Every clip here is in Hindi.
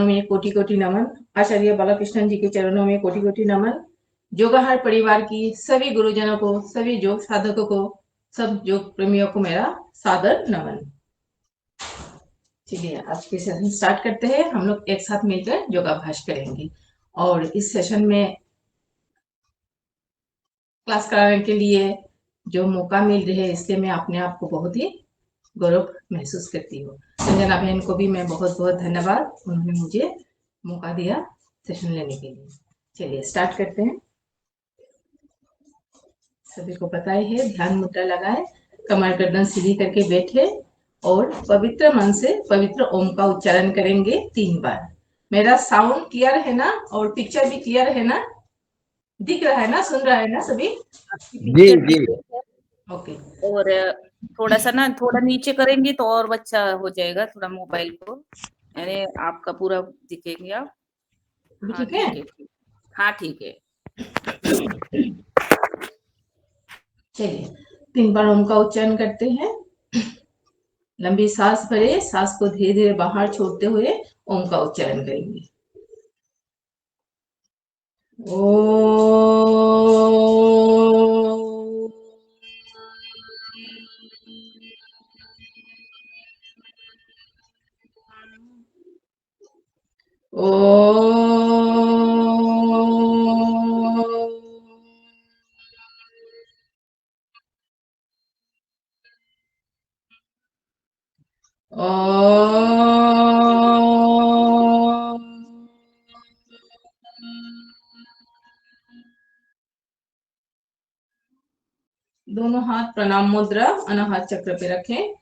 में कोटि कोटि नमन। आचार्य बालाकृष्णन जी के चरणों में कोटि कोटि नमन। योगाहार परिवार की सभी गुरुजनों को, सभी योग साधकों को, सब योग प्रेमियों को मेरा सादर नमन। चलिए आज के सेशन स्टार्ट करते हैं। हम लोग एक साथ मिलकर योगाभ्यास करेंगे और इस सेशन में क्लास कराने के लिए जो मौका मिल रहा है इसलिए मैं अपने आप को बहुत ही गौरव महसूस करती हूँ। संजना बहन को भी मैं बहुत बहुत धन्यवाद, उन्होंने मुझे मौका दिया सेशन लेने के लिए। चलिए स्टार्ट करते हैं। सभी को पता ही है, ध्यान मुद्रा लगाए, कमर गर्दन सीधी करके बैठे और पवित्र मन से पवित्र ओम का उच्चारण करेंगे 3 बार। मेरा साउंड क्लियर है ना और पिक्चर भी क्लियर है ना? दिख रहा है ना, सुन रहा है ना सभी? जी जी ओके। और थोड़ा सा ना, थोड़ा नीचे करेंगे तो और अच्छा हो जाएगा, थोड़ा मोबाइल को, यानी आपका पूरा दिखेंगे आप। हाँ ठीक है। हाँ ठीक है। चलिए 3 बार ओम का उच्चारण करते हैं। लंबी सांस भरे, सांस को धीरे धीरे बाहर छोड़ते हुए ओम का उच्चारण करेंगे। दोनों हाथ प्रणाम मुद्रा, अनाहत चक्र पे रखें।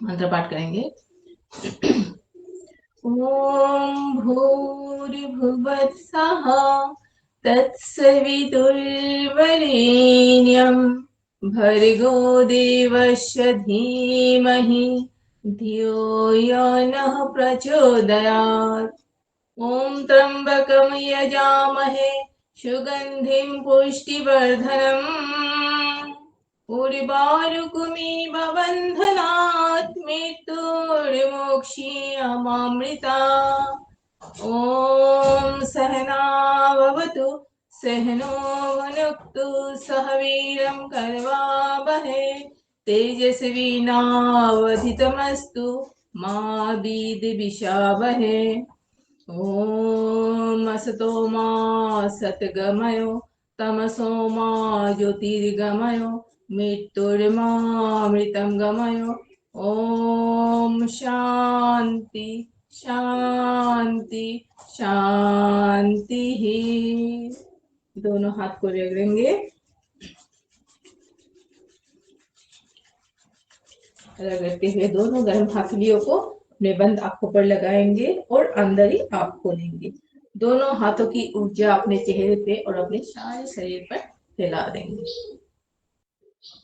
मंत्र पाठ करेंगे। ओम भूर्भुवस्सुः तत्सवितुर्वरेण्यं भर्गो देवस्य धीमहि धियो यो नः प्रचोदयात्। ओम त्र्यंबकं यजामहे सुगंधिं पुष्टिवर्धनम् उर्वारुकमिव बन्धनात् मृत्युर्मोक्ष्यमामृता। ॐ सहना भवतु सहनो भुनक्तु सह वीर्यं करवावहै तेजस्विनावधितमस्तु मा विद्विषावहै। ॐ असतो मा सद्गमयो तमसो मा ज्योतिर्गमयो मृत्युर्मामृतं गमयो। ओम शांति शांति शांति। दोनों हाथ को रगड़ेंगे। रगड़ते हुए दोनों गर्म हथेलियों को अपने बंद आंखों पर लगाएंगे और अंदर ही आप खोलेंगे। दोनों हाथों की ऊर्जा अपने चेहरे पे और अपने सारे शरीर पर फैला देंगे।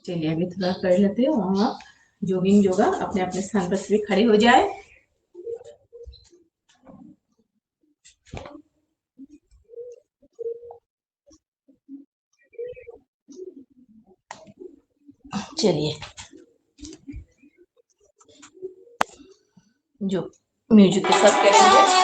चलिए अभी थोड़ा कर लेते हैं। वहां जोगिंग योगा अपने अपने स्थान पर सभी खड़े हो जाए। चलिए जो म्यूजिक के साथ करेंगे।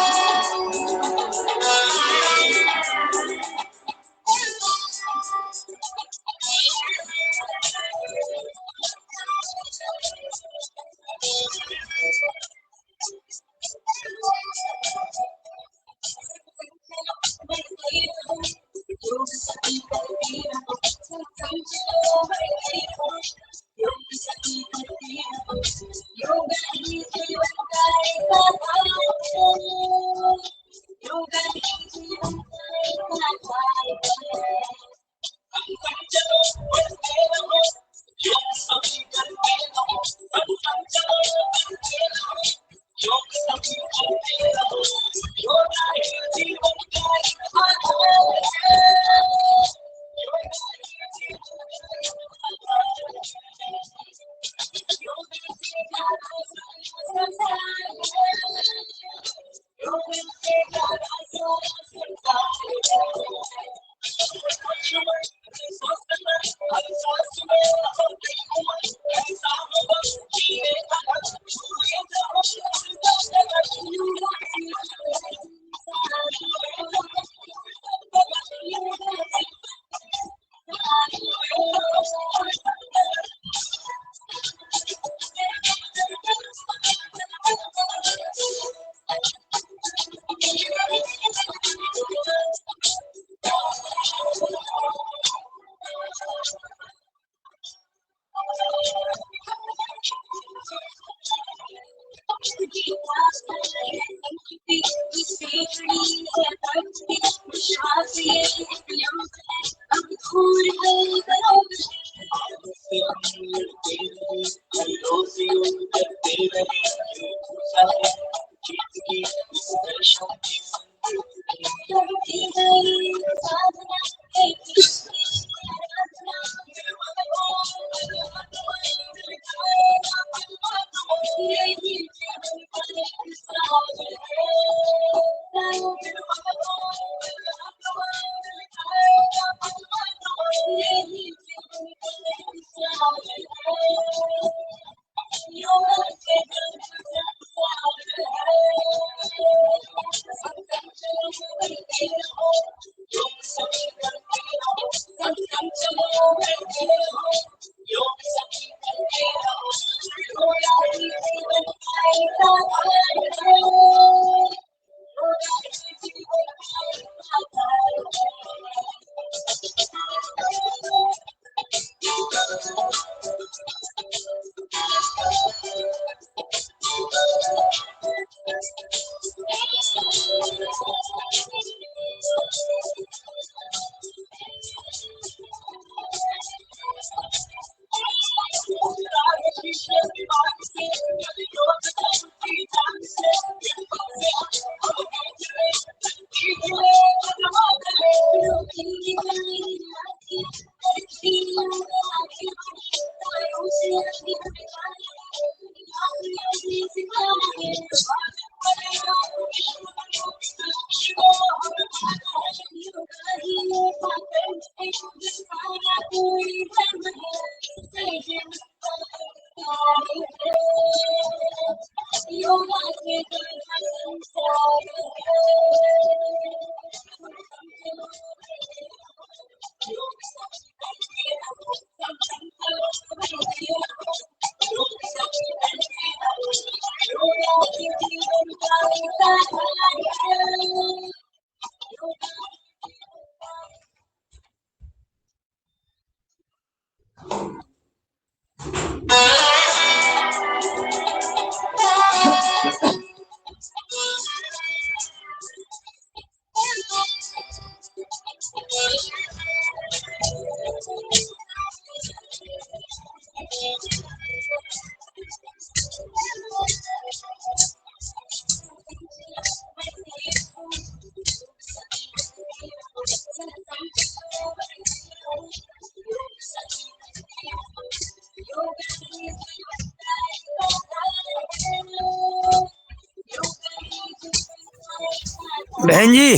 बहन जी,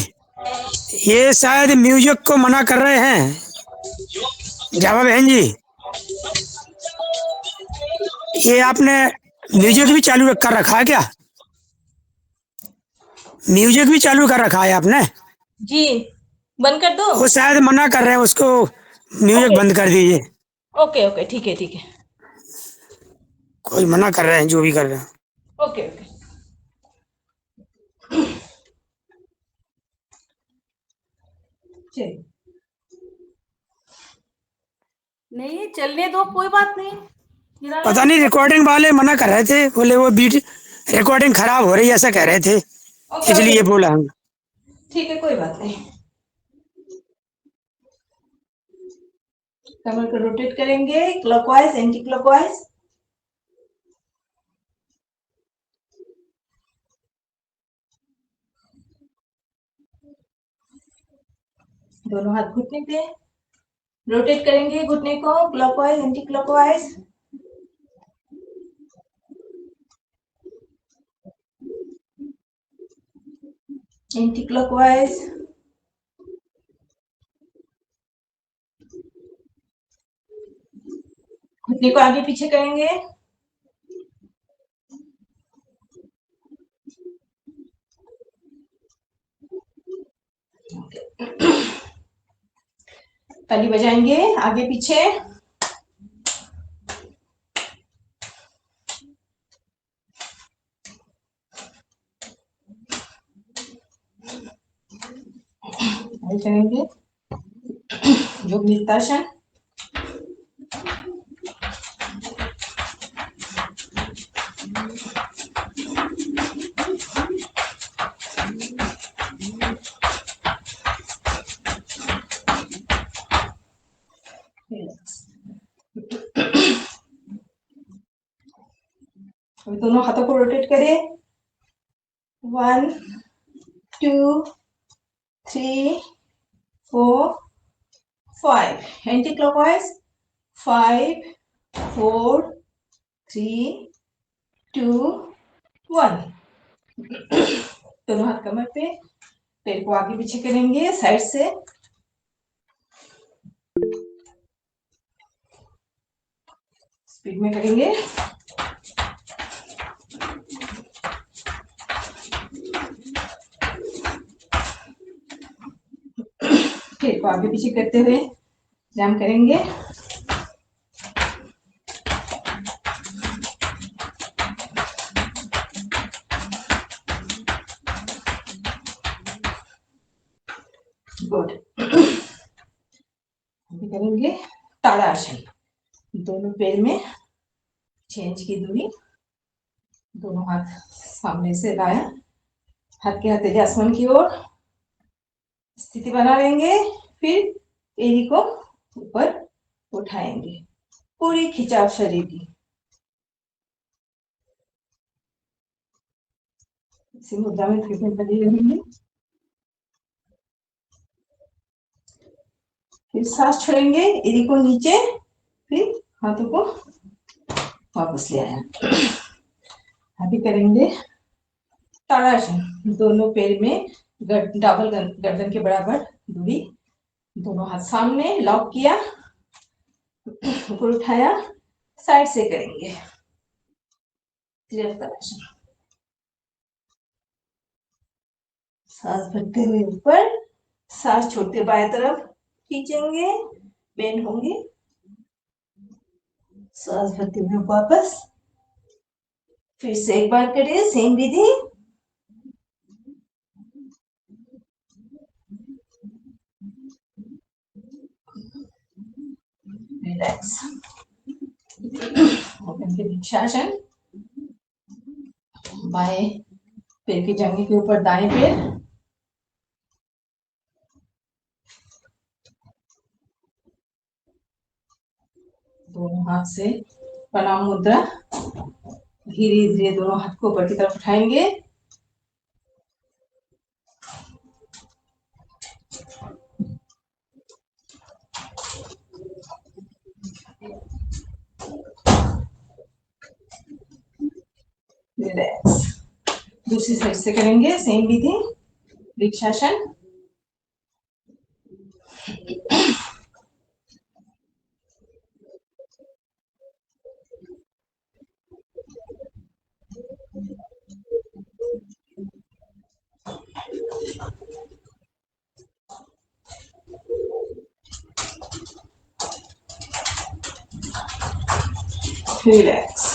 ये शायद म्यूजिक को मना कर रहे हैं। जावा बहन जी, ये आपने म्यूजिक भी चालू कर रखा है क्या? म्यूजिक भी चालू कर रखा है आपने? जी, बंद कर दो। वो शायद मना कर रहे हैं उसको, म्यूजिक ओके बंद कर दीजिए। ओके ओके, ठीक है ठीक है। कोई मना कर रहे हैं, जो भी कर रहे हैं। Okay okay. चलिए, नहीं चलने दो, कोई बात नहीं। पता नहीं, रिकॉर्डिंग वाले मना कर रहे थे, बोले वो बीट रिकॉर्डिंग खराब हो रही है, ऐसा कह रहे थे, ओके ओके, इसलिए बोला हम। ठीक है, कोई बात नहीं। कमर को रोटेट करेंगे क्लॉकवाइज एंटी क्लॉकवाइज। दोनों हाथ घुटने पे रोटेट करेंगे, घुटने को clockwise anti clockwise. Anti clockwise. घुटने को आगे पीछे करेंगे। ताली बजाएंगे आगे पीछे। करेंगे योग नित्यासन। दोनों हाथों को रोटेट करें। 1 2 3 4 5 एंटी क्लॉकवाइज 5 4 3 2 1। दोनों हाथ कमर पे, पैर को आगे पीछे करेंगे साइड से। स्पीड में करेंगे। पैर को आगे पीछे करते हुए जंप करेंगे। गुड। अभी करेंगे ताड़ासन। दोनों पैर में चेंज की दूरी, दोनों हाथ सामने से लाया, हाथ के हथेली आसमान की ओर स्थिति बना लेंगे। फिर एड़ी को ऊपर उठाएंगे, पूरी खिंचाव शरीर की। इसी मुद्रा में थोड़ी देर बनी रहेंगे। फिर सांस छोड़ेंगे, एड़ी को नीचे, फिर हाथों को वापस ले आया। अभी करेंगे ताड़ासन। दोनों पैर में डबल गर्दन के बराबर दूरी, दोनों हाथ सामने लॉक किया, ऊपर उठाया, साइड से करेंगे क्लियर ताड़ासन। सांस भरते हुए ऊपर, सांस छोड़ते बाएं तरफ खींचेंगे, बेंड होंगे। सांस भरते हुए वापस, फिर से एक बार करिए सेम विधि। रिलैक्स। ओपन के वृक्षासन। बाएं पैर की जंघे के ऊपर दाएं पैर, दोनों हाथ से प्रणाम मुद्रा। धीरे धीरे दोनों हाथ को ऊपर की तरफ उठाएंगे। रिलैक्स। दूसरी साइड से करेंगे सेम विधि, वृक्षासन। रिलैक्स।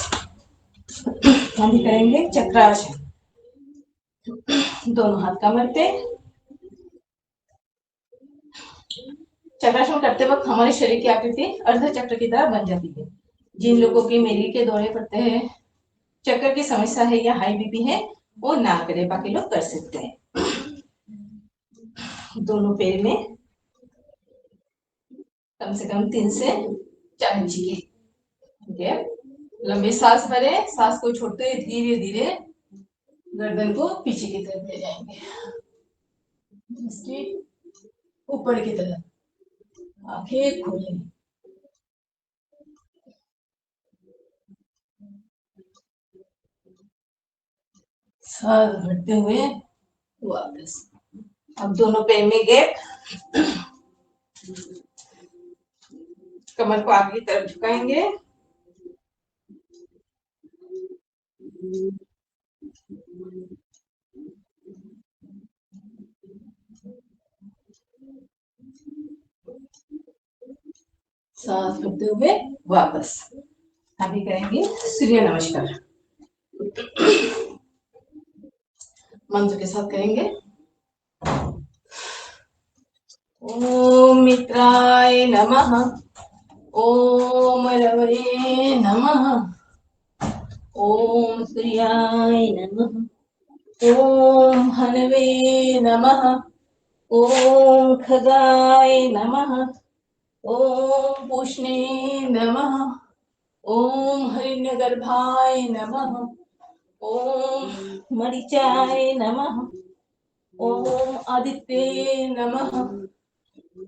अभी करेंगे चक्रासन। दोनों हाथ कमर पे। चक्रासन करते वक्त हमारे शरीर की आकृति अर्ध चक्र की तरह बन जाती है। जिन लोगों के मेरी के दौरे पड़ते हैं, चक्कर की समस्या है या हाई बीपी है, वो ना करे, बाकी लोग कर सकते हैं। दोनों पैर में कम से कम 3 से 4 इंच की गैप। लंबी सांस भरे, सांस को छोड़ते हुए धीरे धीरे गर्दन को पीछे की तरफ ले जाएंगे, इसकी ऊपर की तरफ। आंखें खोलें। सांस भरते हुए वापस। अब दोनों पैर में गैप, कमर को आगे की तरफ झुकाएंगे। सांस भरते हुए वापस। अभी करेंगे सूर्य नमस्कार। मंत्र के साथ करेंगे। ओम मित्राय नमः, ओम रवये नमः, ओम सूर्याय नमः, ओम हनवे नमः, ओम खगाय नमः, ओम पूष्णे नमः, ओम हिरण्यगर्भाय नमः, ओम मरीचाय नमः। ओम आदित्ये नमः।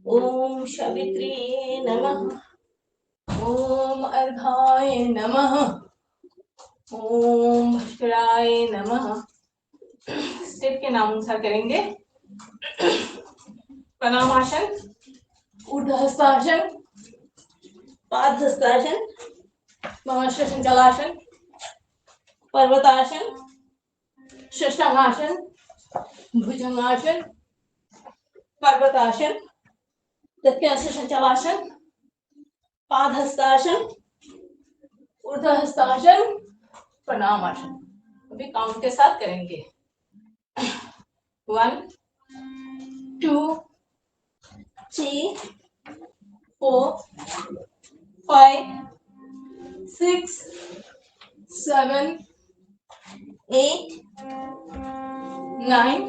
ओम सावित्री नमः। ओम अर्घाय नमः। ओम भास्कराय नमः। स्टेप के नाम अनुसार करेंगे। प्रणामासन, ऊर्ध्वहस्तासन, पादहस्तासन, महाश्वसनचलासन, पर्वतासन, षष्ठांगासन, भुजंगासन, पर्वतासन, दक्षिणासन, पादहस्तासन, ऊर्ध्वहस्तासन, प्रणामासन। अभी काउंट के साथ करेंगे। 1 2 3 4 5 6 7 8 9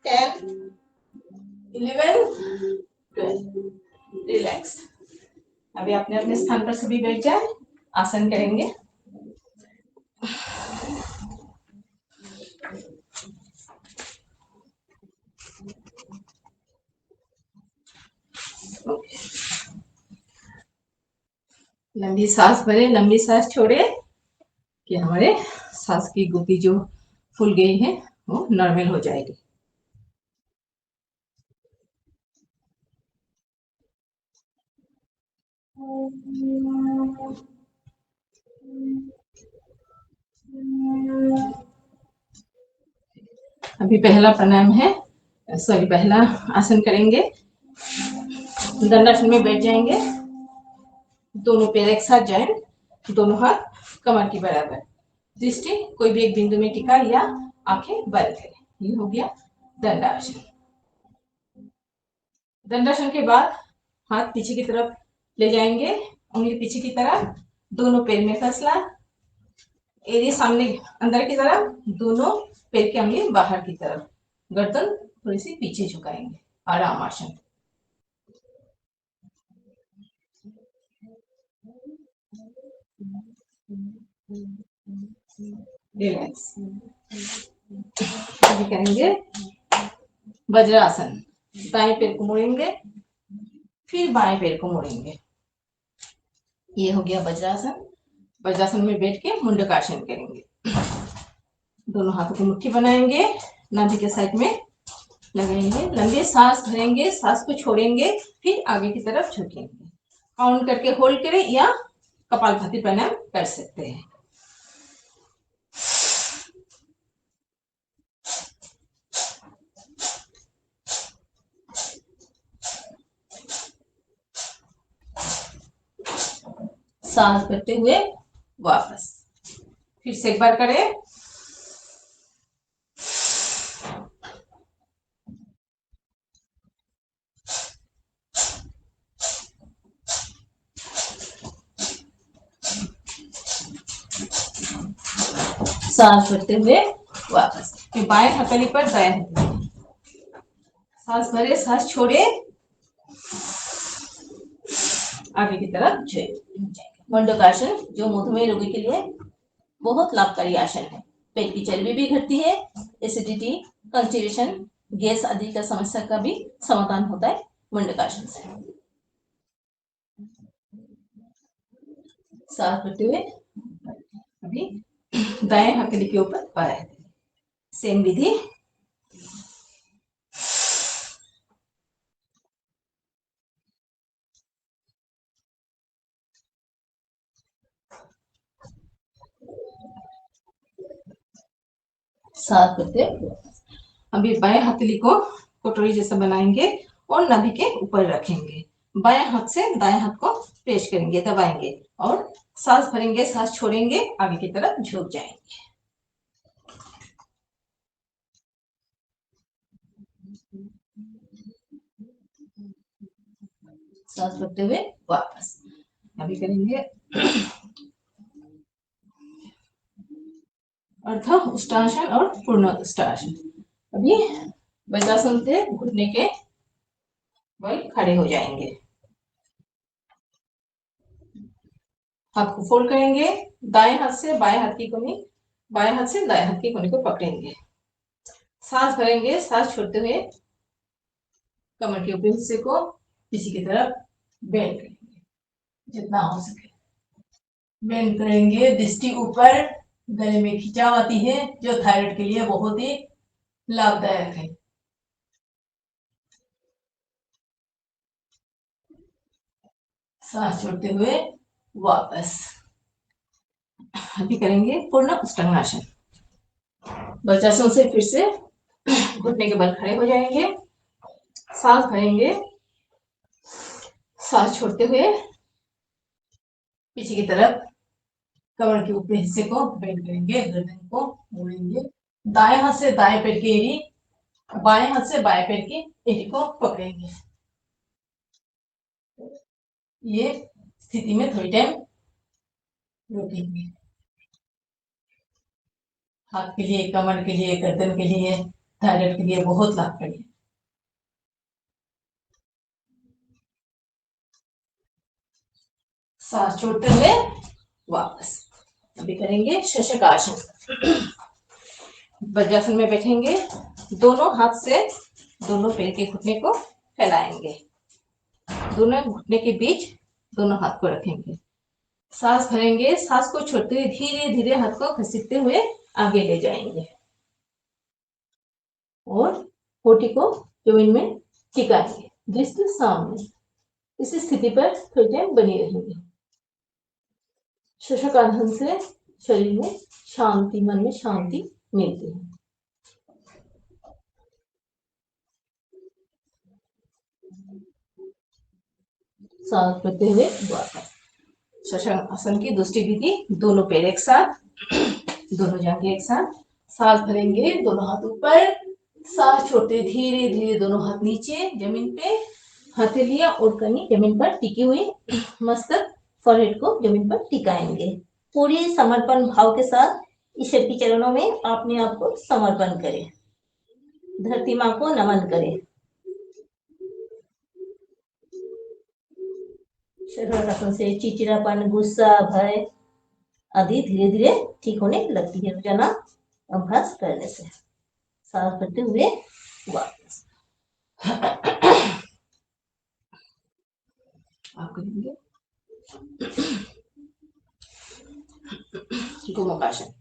10 11 12। रिलैक्स। अभी अपने अपने स्थान पर सभी बैठ जाए, आसन करेंगे। लंबी सांस भरे, लंबी सांस छोड़े कि हमारे सांस की गति जो फूल गई है वो नॉर्मल हो जाएगी। अभी पहला प्राणायाम है, सॉरी पहला आसन करेंगे। दंडासन में बैठ जाएंगे, दोनों पैर एक साथ जाए, दोनों हाथ कमर के बराबर, दृष्टि कोई भी एक बिंदु में टिका या आंखें बंद करें। ये हो गया दंडासन। दंडासन के बाद हाथ पीछे की तरफ ले जाएंगे, उंगली पीछे की तरफ, दोनों पैर में फैसला, एड़ी सामने अंदर की तरफ, दोनों पैर की उंगली बाहर की तरफ, गर्दन थोड़ी सी पीछे झुकाएंगे। आराम आसन। रिलैक्स। अभी करेंगे वज्रासन। दाएं पैर को मोड़ेंगे, फिर बाएं पैर को मोड़ेंगे। ये हो गया वज्रासन। वज्रासन में बैठ के मुंडकासन करेंगे। दोनों हाथों को मुट्ठी बनाएंगे, नाभि के साइड में लगाएंगे, लंबी सांस भरेंगे, सांस को छोड़ेंगे, फिर आगे की तरफ झुकेंगे। काउंट करके होल्ड करें या कपालभाति प्राणायाम कर सकते हैं। सांस भरते हुए वापस, फिर से एक बार करें। सांस भरते हुए वापस, फिर बाएं हथेली पर दाएं हथेली, सांस भरे, सांस छोड़े, आगे की तरफ झुकेंगे। मुंडकासन जो मधुमेह रोगी के लिए बहुत लाभकारी आसन है। पेट की चर्बी भी घटती है, एसिडिटी, कंस्टिपेशन, गैस आदि का समस्या का भी समाधान होता है मुंडकासन से। सांस भरते हुए अभी दाएं हथेली के ऊपर बाएं हथेली, सेम विधि। सांस भरते अभी बाएं हथेली को कटोरी जैसा बनाएंगे और नाभि के ऊपर रखेंगे। बाएं हाथ से दाएं हाथ को प्रेस करेंगे, दबाएंगे और सांस भरेंगे, सांस छोड़ेंगे, आगे की तरफ झुक जाएंगे। सांस भरते हुए वापस। अभी करेंगे अर्ध उष्टासन और पूर्ण उष्टासन। अभी वज्रासन से घुटने के बल खड़े हो जाएंगे, हाथ को फोल्ड करेंगे, दाएं हाथ से बाएं हाथ की कोहनी बाएं हाथ से दाएं हाथ के कोने को पकड़ेंगे, सांस भरेंगे, सांस छोड़ते हुए कमर के ऊपरी हिस्से को पीछे की तरफ बेंड करेंगे, जितना हो सके बेंड करेंगे। दृष्टि ऊपर, गले में खिंचाव आती है जो थायराइड के लिए बहुत ही लाभदायक है। सांस छोड़ते हुए वापस। अभी करेंगे पूर्ण उत्तंगासन। वज्रासन से फिर से घुटने के बल खड़े हो जाएंगे, सांस भरेंगे, सांस छोड़ते हुए पीछे की तरफ कमर के ऊपरी हिस्से को बेंड करेंगे, गर्दन को मोड़ेंगे, दाएं हाथ से दाएं पैर की एड़ी, बाएं हाथ से बाएं पैर की एड़ी को पकड़ेंगे। ये स्थिति में थोड़ी टाइम रुकेंगे। हाथ के लिए, कमर के लिए, गर्दन के लिए, थायराइड के लिए बहुत लाभकारी है। सांस छोड़ते हुए वापस। अभी करेंगे शशकासन। वज्रासन में बैठेंगे, दोनों हाथ से दोनों पैर के घुटने को फैलाएंगे, दोनों घुटने के बीच दोनों हाथ को रखेंगे, सांस भरेंगे, सांस को छोड़ते हुए धीरे धीरे हाथ को घसीटते हुए आगे ले जाएंगे और होठी को जमीन में टिकाएंगे, दृष्टि सामने। इस स्थिति पर थोड़ी टाइम बनी रहेंगे। शशकासन से शरीर में शांति, मन में शांति मिलती है। सांस भरते हुए वापस। शशकासन की दूसरी विधि, दोनों पैर एक साथ, दोनों जांघें एक साथ, सांस भरेंगे, दोनों हाथ ऊपर, सांस छोड़ते धीरे धीरे दोनों हाथ नीचे जमीन पे, हथेलियां और कनी जमीन पर टिकी हुई, मस्तक फॉरहेड को जमीन पर टिकाएंगे। पूरी समर्पण भाव के साथ ईश्वर के चरणों में अपने आप को समर्पण करें, धरती माँ को नमन करें। शशकासन से चिड़चिड़ापन, गुस्सा, भय आदि धीरे धीरे ठीक होने लगती है रोजाना अभ्यास करने से। सांस भरते हुए वापस। आप करेंगे गोमुखासन।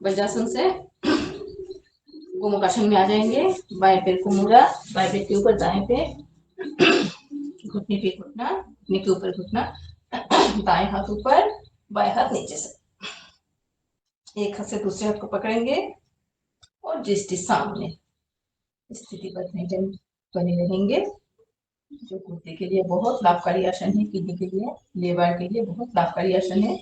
वज्रासन से गोमुखासन में आ जाएंगे, बाएं पैर को मुड़ा, बाएं पैर के ऊपर दाएं पैर, घुटने पे घुटना, घुटने के ऊपर घुटना, दाएं हाथ ऊपर, बाएं हाथ नीचे से। एक हाथ से दूसरे हाथ को पकड़ेंगे और दृष्टि सामने। स्थिति पर बने रहेंगे, जो गुर्दे के लिए बहुत लाभकारी आसन है, किडनी के लिए, लिवर के लिए बहुत लाभकारी आसन है।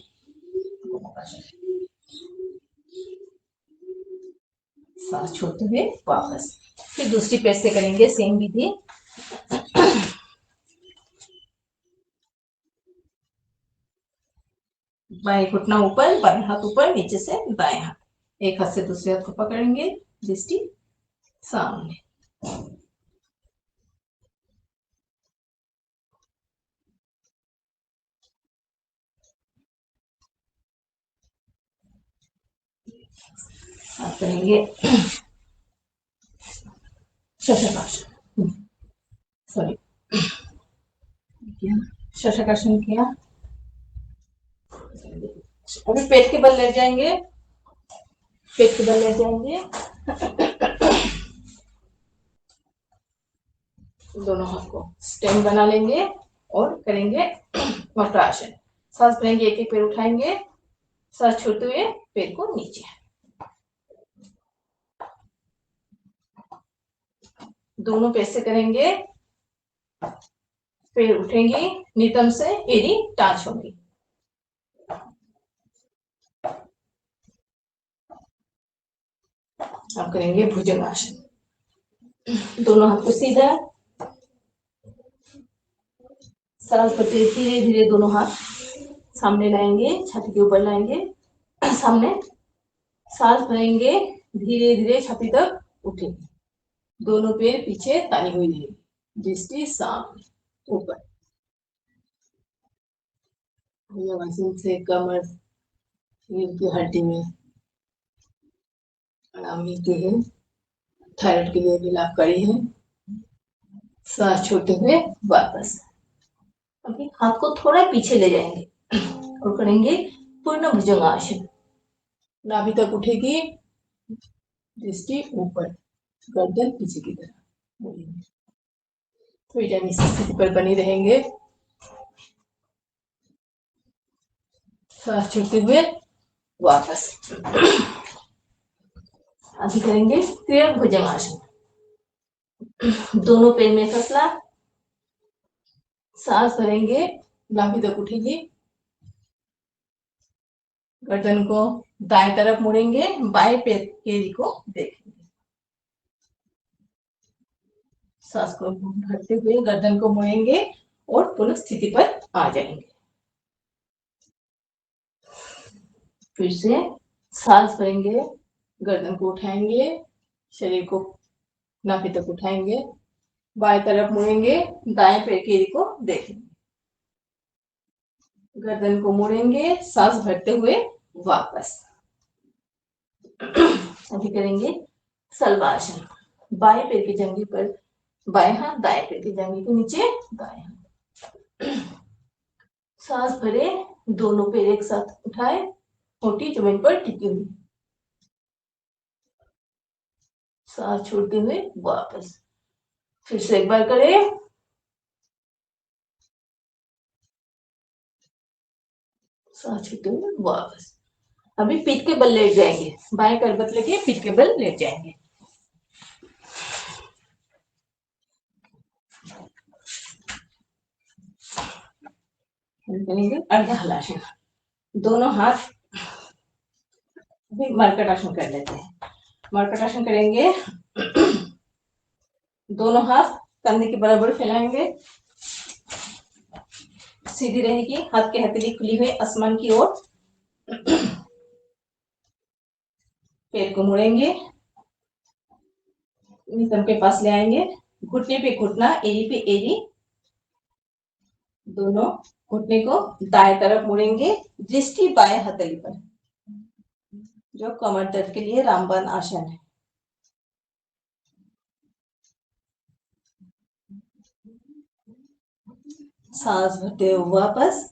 सांस छोड़ते हुए वापस। फिर दूसरी पैर से करेंगे सेम विधि। बाएं घुटना ऊपर, बाएं हाथ ऊपर, नीचे से दाएं हाथ, एक हाथ से दूसरे हाथ को पकड़ेंगे, दृष्टि सामने। आप करेंगे शशकासन। सॉरी, शशकासन किया। अभी पेट के बल लेट जाएंगे, पेट के बल लेट जाएंगे, दोनों हाथ को स्टेम बना लेंगे और करेंगे वक्रासन। सांस भरेंगे, एक एक पैर उठाएंगे, सांस छोड़ते हुए पैर को नीचे, दोनों पैर से करेंगे, पैर उठेंगे, नितंब से एड़ी टाच होंगी। अब करेंगे भुजंगासन। दोनों हाथ को सीधा, सांस भरते धीरे धीरे दोनों हाथ सामने लाएंगे, छाती के ऊपर लाएंगे, सामने सांस भरेंगे, धीरे धीरे छाती तक उठेंगे, दोनों पैर पीछे तानी हुई रहेगी, दृष्टि सामने ऊपर। भुजंगासन से कमर, रीढ़ की हड्डी में मिलते हैं। थायराइड के लिए भी लाभकारी है। सांस छोड़ते हुए वापस। अभी हाथ को थोड़ा पीछे ले जाएंगे और करेंगे पूर्ण भुजंगासन। नाभि तक उठेगी, दृष्टि ऊपर, गर्दन पीछे की तरफ मुड़ेंगे। थोड़ी टाइम इस स्थिति पर बनी रहेंगे। सांस छोड़ते हुए वापस। अभी करेंगे त्रिभुज भुजंगासन। दोनों पैर में फसला, सांस भरेंगे, नाभि तक उठेगी, गर्दन को दाएं तरफ मुड़ेंगे, बाएं पैर केरी को देखेंगे। सांस को भरते हुए गर्दन को मुड़ेंगे और पुनः स्थिति पर आ जाएंगे। फिर से सांस भरेंगे, गर्दन को उठाएंगे, शरीर को नाभि तक उठाएंगे, बाएं तरफ मुड़ेंगे, दाएं पैर केरी को देखेंगे, गर्दन को मुड़ेंगे, सांस भरते हुए वापस। अभी करेंगे सलवासन। बाएं पैर की जंघी पर बाएं हाथ, दाएं पैर की जंघी के नीचे दाएं हाथ। सांस भरे, दोनों पैर एक साथ उठाए, मोटी जमीन पर टिकी हुई। सांस छोड़ते हुए वापस। फिर से एक बार करें। सांस छोड़ते हुए वापस। अभी पीठ के बल लेट जाएंगे, बाएं करवट लेके पीठ के बल लेट जाएंगे। करेंगे अर्ध हलासन। दोनों हाथ मरकट आसन कर लेते हैं। मरकट आसन करेंगे, दोनों हाथ कंधे के बराबर फैलाएंगे, सीधी रहेगी, हाथ की हथेली खुली हुई आसमान की ओर। पैर को मुड़ेंगे, नितंब के पास ले आएंगे, घुटने पे घुटना, एड़ी पे एड़ी, दोनों घुटने को दाएं तरफ मुड़ेंगे, दृष्टि बाएं हथेली पर, जो कमर दर्द के लिए रामबाण आसन है। सांस भरते हुए वापस।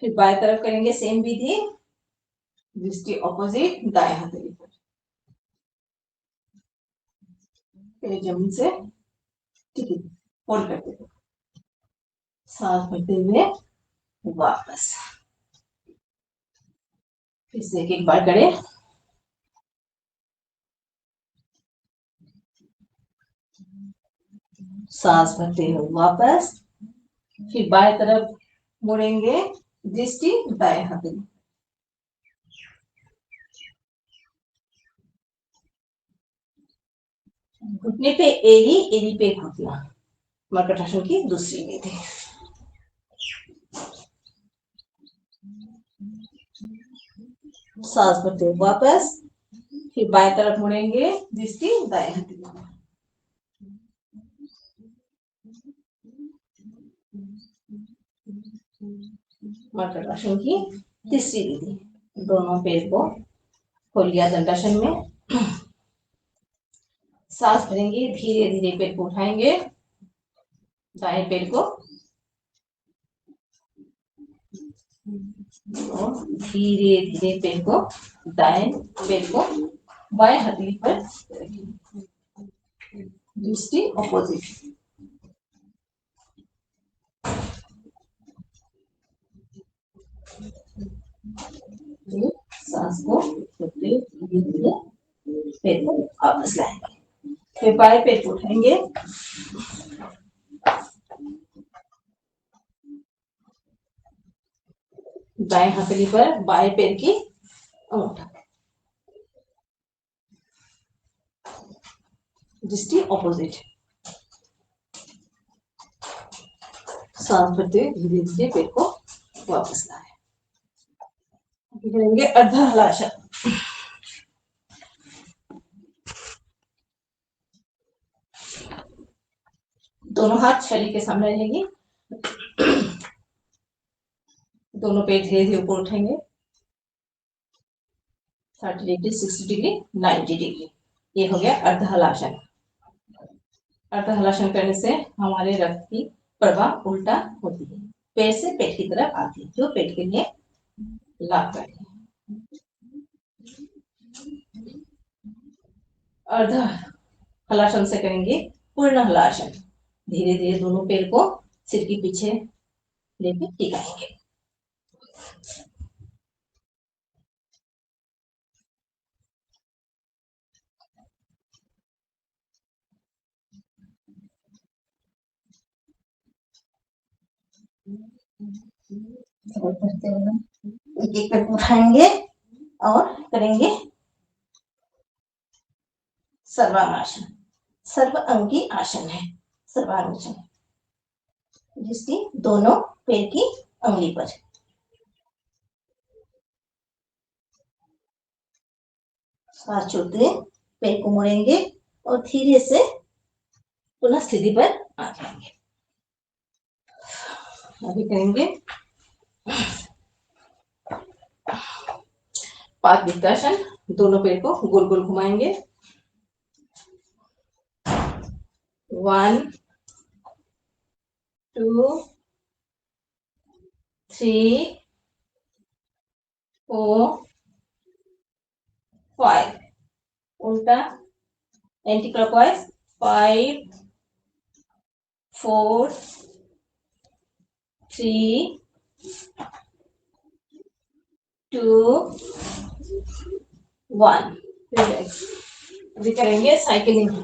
फिर बाएं तरफ करेंगे सेम विधि, दृष्टि ऑपोजिट, दाएं हथेली पर, फिर जमीन से टिकी होल्ड करते हुए सांस भरते हुए वापस। फिर से एक बार करें। सांस भरते हुए वापस। फिर बाएं तरफ मुड़ेंगे, दृष्टि दाएं हथेली, घुटने पे एड़ी, एड़ी पे घुटना, मरकट आसन की दूसरी विधि। सांस भरते हुए वापस। फिर बाएं तरफ मुड़ेंगे, दृष्टि दाएं हथेली, मरकट आसन की तीसरी विधि। दोनों पैर को खोल लिया दंडासन में। सांस भरेंगे, धीरे धीरे पैर को उठाएंगे, दाएं पैर को धीरे धीरे पैर को, दाएं पैर को बाएं हथेली पर रखेंगे, दृष्टि ऑपोजिट। सांस को धीरे धीरे पैर को वापस लाएंगे, फिर बाएं पैर को उठाएंगे, दाएं हथेली पर बाएं पैर की अंगूठा, दृष्टि ऑपोजिट। सांस भरते हुए धीरे धीरे पैर को वापस लाए। करेंगे अर्ध हलासन। दोनों हाथ शरीर के सामने रहेंगे, दोनों पैर धीरे धीरे ऊपर उठेंगे, 30 डिग्री, 60 डिग्री, 90 डिग्री। ये हो गया अर्ध हलासन। अर्ध हलासन करने से हमारे रक्त की प्रवाह उल्टा होती है, पैर से पेट की तरफ आती है, जो पेट के लिए लाभकारी है। अर्ध हलासन से करेंगे पूर्ण हलासन। धीरे धीरे दोनों पैर को सिर के पीछे लेकर टिकाएंगे। एक एक करके उठाएंगे और करेंगे सर्वांगासन। सर्वांगी आसन है सर्वांगासन, जिसकी दोनों पैर की अंगुली पर। सांस छोड़ते पैर को मोड़ेंगे और धीरे से पुनः स्थिति पर आ जाएंगे। अभी करेंगे पादविक्तासन। दोनों पैर को गोल गोल घुमाएंगे। 1 2 3 4 5। उल्टा एंटी क्लॉकवाइज 5 4 3 2 1। अभी करेंगे साइकिलिंग।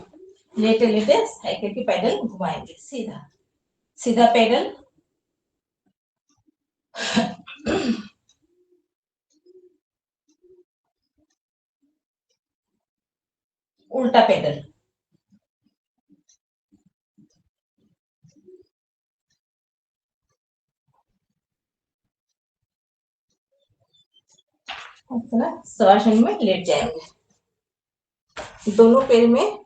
लेटे लेटे साइकिल की पैडल घुमाएंगे, सीधा सीधा पैडल। उल्टा पैडल। शवासन में लेट जाएंगे। दोनों पैर में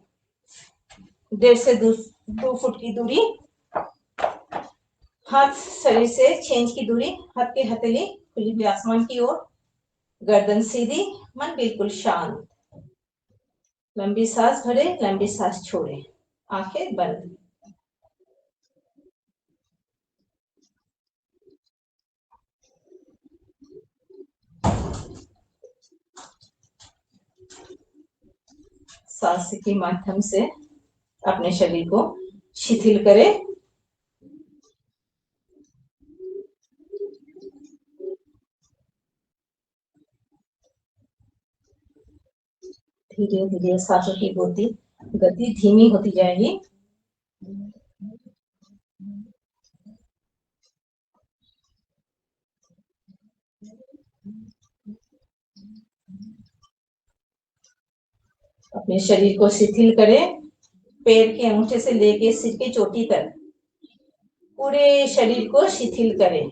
1.5 से 2 फुट की दूरी। हाथ शरीर से 6 इंच की दूरी। हाथ की हथेली खुली हुई आसमान की ओर। गर्दन सीधी, मन बिल्कुल शांत। लंबी सांस भरे, लंबी सांस छोड़े, आंखें बंद। सांस के माध्यम से अपने शरीर को शिथिल करें। धीरे धीरे सांसों की गति धीमी होती जाएगी। अपने शरीर को शिथिल करें। पैर के अंगूठे से लेके सिर की चोटी तक पूरे शरीर को शिथिल करें।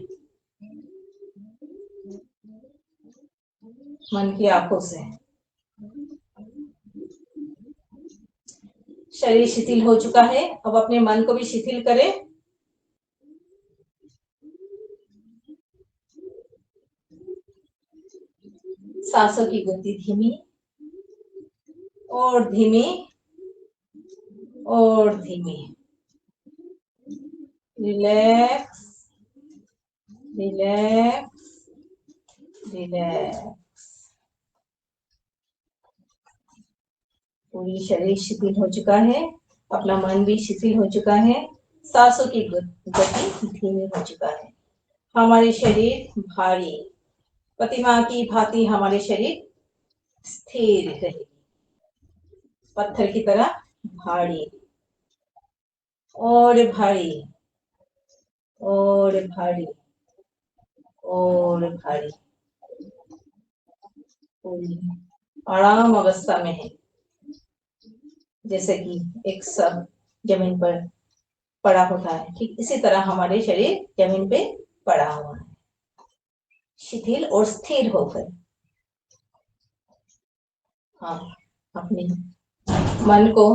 मन की आंखों से। शरीर शिथिल हो चुका है, अब अपने मन को भी शिथिल करें। सांसों की गति धीमी और धीमी और धीमी। Relax relax relax. पूरी शरीर शिथिल हो चुका है, अपना मन भी शिथिल हो चुका है। सांसों की गति धीमी हो चुका है। हमारे शरीर भारी, प्रतिमा की भांति हमारे शरीर स्थिर रहेगी, पत्थर की तरह भारी और भारी और भारी और भारी। पूरी आराम अवस्था में है, जैसे कि एक सब जमीन पर पड़ा होता है, ठीक इसी तरह हमारे शरीर जमीन पे पड़ा हुआ है, शिथिल और स्थिर होकर। हाँ, अपने मन को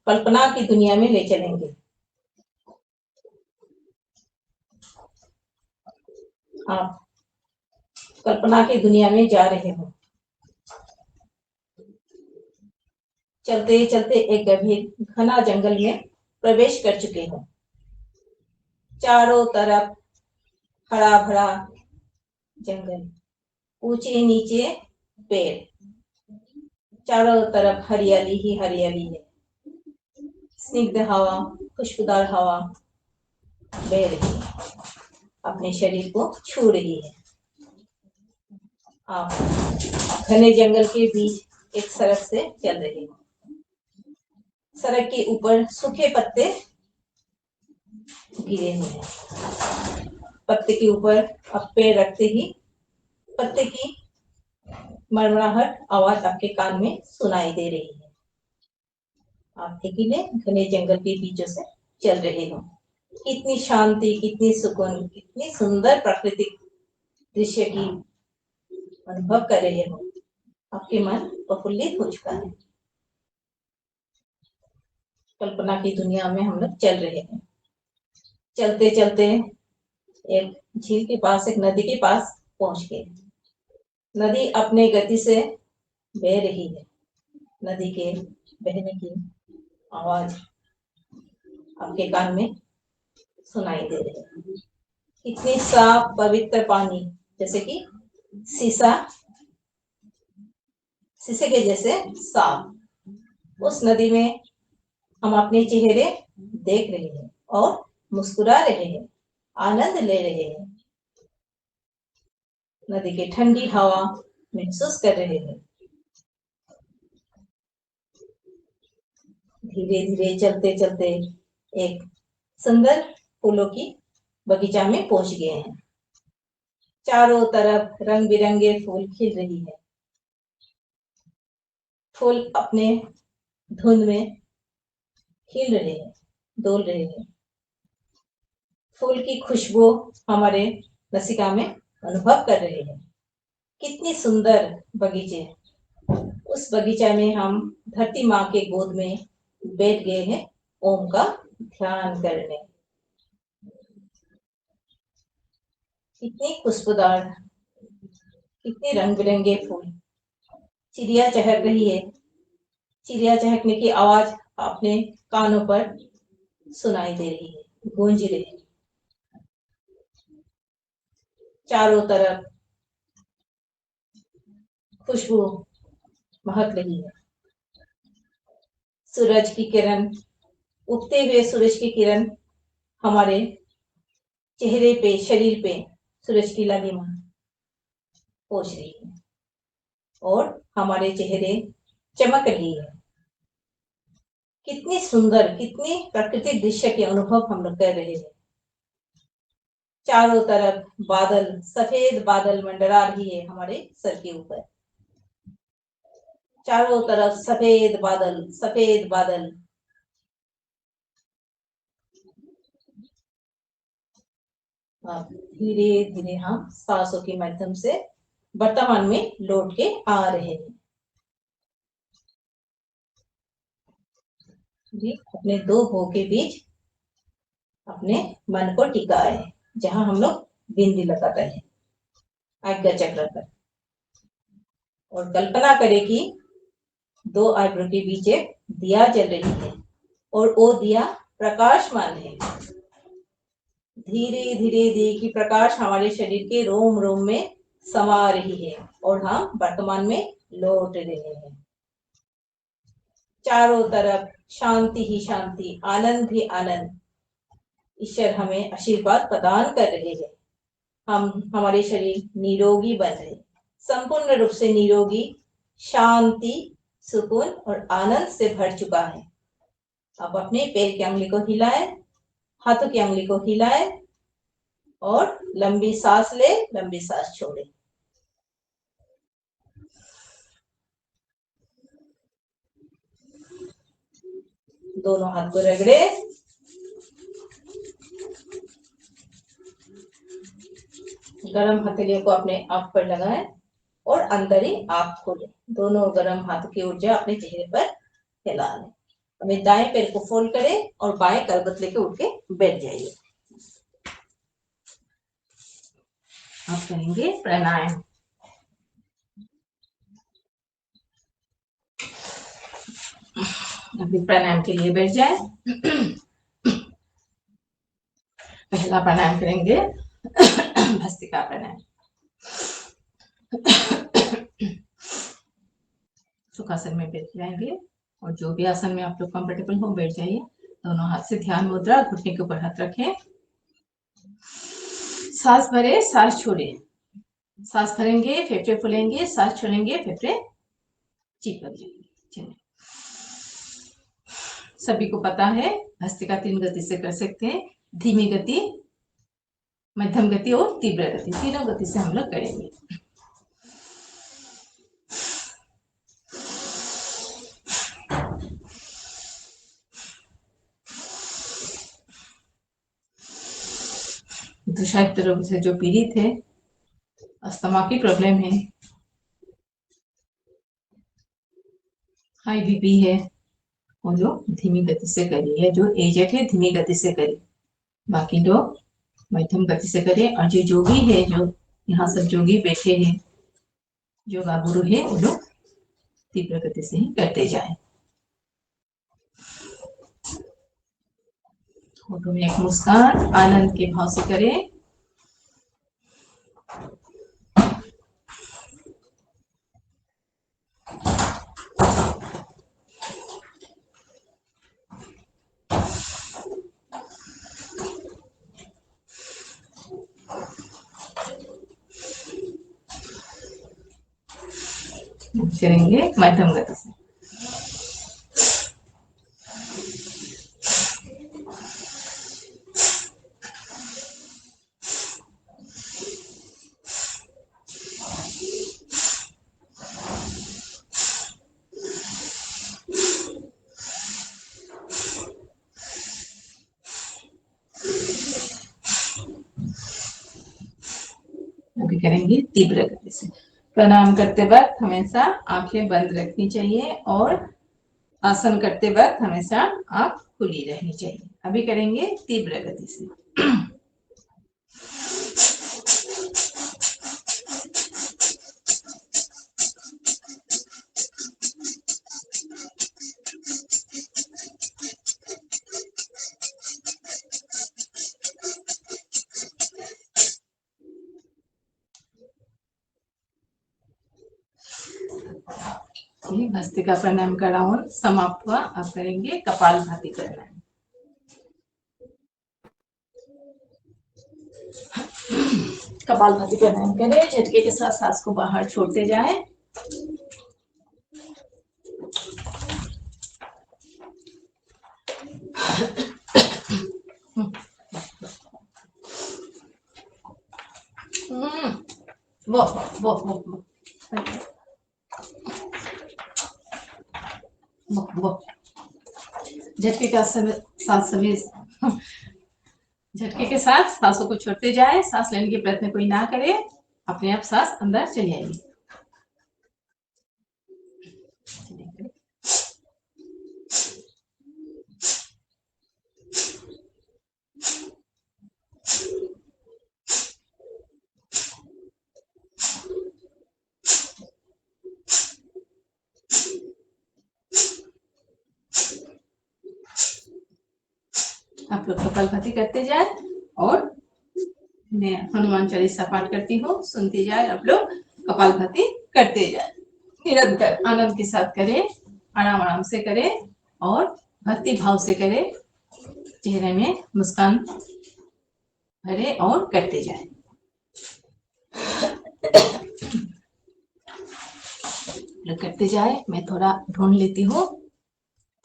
कल्पना की दुनिया में ले चलेंगे। आप कल्पना की दुनिया में जा रहे हो। चलते चलते एक गंभीर घना जंगल में प्रवेश कर चुके हैं। चारों तरफ हरा भरा जंगल, ऊंचे नीचे पेड़, चारों तरफ हरियाली ही हरियाली है। स्निग्ध हवा, खुशबूदार हवा बह रही है, अपने शरीर को छू रही है। आप घने जंगल के बीच एक सड़क से चल रहे हैं। सड़क के ऊपर सूखे पत्ते गिरे हुए हैं। पत्ते के ऊपर आप पैर रखते ही पत्ते की मरमराहट आवाज आपके कान में सुनाई दे रही है। आप अकेले घने जंगल के बीचों से चल रहे हो। कितनी शांति, कितनी सुकून, कितनी सुंदर प्राकृतिक दृश्य की अनुभव कर रहे हो। आपके मन प्रफुल्लित हो चुका है। कल्पना की दुनिया में हम लोग चल रहे हैं। चलते चलते एक झील के पास, एक नदी के पास पहुंच गए। नदी अपने गति से बह रही है। नदी के बहने की आवाज आपके कान में सुनाई दे रही है। कितनी साफ पवित्र पानी, जैसे कि शीशे के जैसे साफ। उस नदी में हम अपने चेहरे देख रहे हैं और मुस्कुरा रहे हैं, आनंद ले रहे हैं। नदी की ठंडी हवा महसूस कर रहे हैं। धीरे धीरे चलते चलते एक सुंदर फूलों की बगीचा में पहुंच गए हैं। चारों तरफ रंग बिरंगे फूल खिल रही है। फूल अपने धुंध में खिल रहे हैं, डोल रहे हैं। फूल की खुशबू हमारे नासिका में अनुभव कर रहे हैं। कितनी सुंदर बगीचे। उस बगीचा में हम धरती माँ के गोद में बैठ गए हैं ओम का ध्यान करने। कितनी खुशबूदार, कितने रंग बिरंगे फूल। चिड़िया चहक रही है। चिड़िया चहकने की आवाज अपने कानों पर सुनाई दे रही है, गूंज रही है। चारों तरफ खुशबू महक रही है। सूरज की किरण, उगते हुए सूरज की किरण हमारे चेहरे पे, शरीर पे सूरज की लालिमा पहुंच रही है और हमारे चेहरे चमक रही है। कितनी सुंदर, कितनी प्राकृतिक दृश्य के अनुभव हम लोग कर रहे हैं। चारों तरफ बादल, सफेद बादल मंडरा रही है हमारे सर के ऊपर। चारों तरफ सफेद बादल, सफेद बादल। धीरे धीरे हम सांसों के माध्यम से वर्तमान में लौट के आ रहे हैं। अपने दो भों के बीच अपने मन को टिकाए, जहां हम लोग बिंदी लगाते हैं आज्ञा चक्र पर, और कल्पना करें कि दो आइब्रो के बीच एक दिया जल रही है और वो दिया प्रकाशमान है। धीरे धीरे दिए की प्रकाश हमारे शरीर के रोम रोम में समा रही है और हम वर्तमान में लौट रहे हैं। चारों तरफ शांति ही शांति, आनंद ही आनंद। ईश्वर हमें आशीर्वाद प्रदान कर रहे हैं। हम, हमारे शरीर निरोगी बन रहे, संपूर्ण रूप से निरोगी, शांति, सुकून और आनंद से भर चुका है। अब अपने पैर की अंगुली को हिलाएं, हाथों की अंगुली को हिलाएं और लंबी सांस ले, लंबी सांस छोड़े। दोनों हाथ को रगड़े, गरम हथेलियों को अपने आंख पर लगाएं और अंदर ही आंख खोलें। दोनों गरम हाथों की ऊर्जा अपने चेहरे पर फैला लें। हमें दाएं पैर को फोल्ड करें और बाएं करवट लेके उठ के बैठ जाइए। आप करेंगे प्राणायाम। अभी प्राणायाम के लिए बैठ जाए। पहला प्राणायाम करेंगे भस्त्रिका प्राणायाम। सुखासन में बैठ जाएंगे और जो भी आसन में आप लोग कंफर्टेबल हो बैठ जाइए। दोनों हाथ से ध्यान मुद्रा, घुटने के ऊपर हाथ रखें। सांस भरे, सांस छोड़े। सांस भरेंगे, फेफड़े फूलेंगे, सांस छोड़ेंगे, फेफड़े चिपक जाएंगे। चलिए, सभी को पता है भस्त्रिका 3 गति से कर सकते हैं, धीमी गति, मध्यम गति और तीव्र गति, तीनों गति से हम लोग करेंगे। दुष्ट रोग से जो पीड़ित है, अस्थमा की प्रॉब्लम है, हाई बीपी है, वो लोग धीमी गति से करिए। जो एजेड है धीमी गति से करिए, बाकी लोग मध्यम गति से करें। और जो जोगी है, जो यहाँ सब जोगी बैठे हैं, जो गुरु है, वो लोग तीव्र गति से ही करते जाए। होठों में एक मुस्कान आनंद के भाव से करें। करेंगे मध्यम गति से। अभी करेंगे तीव्र गति से। प्रणाम करते वक्त हमेशा आंखें बंद रखनी चाहिए और आसन करते वक्त हमेशा आंख खुली रहनी चाहिए। अभी करेंगे तीव्र गति से। भस्त्रिका प्राणायाम का राउंड समाप्त हुआ। अब करेंगे कपालभाति प्राणायाम। कपालभाति प्राणायाम करें, झटके के साथ सांस को बाहर छोड़ते जाएं। वो झटके के साथ सांसों को छोड़ते जाए। सांस लेने के प्रयत्न कोई ना करे, अपने आप सांस अंदर चली आएगी। आप लोग कपालभाति करते जाए और मैं हनुमान चालीसा पाठ करती हूँ, सुनती जाए। आप लोग कपालभाति करते जाए, निरंतर आनंद के साथ करें, आराम आराम से करें और भक्ति भाव से करें। चेहरे में मुस्कान भरे और करते जाए। करते जाए। मैं थोड़ा ढूंढ लेती हूँ,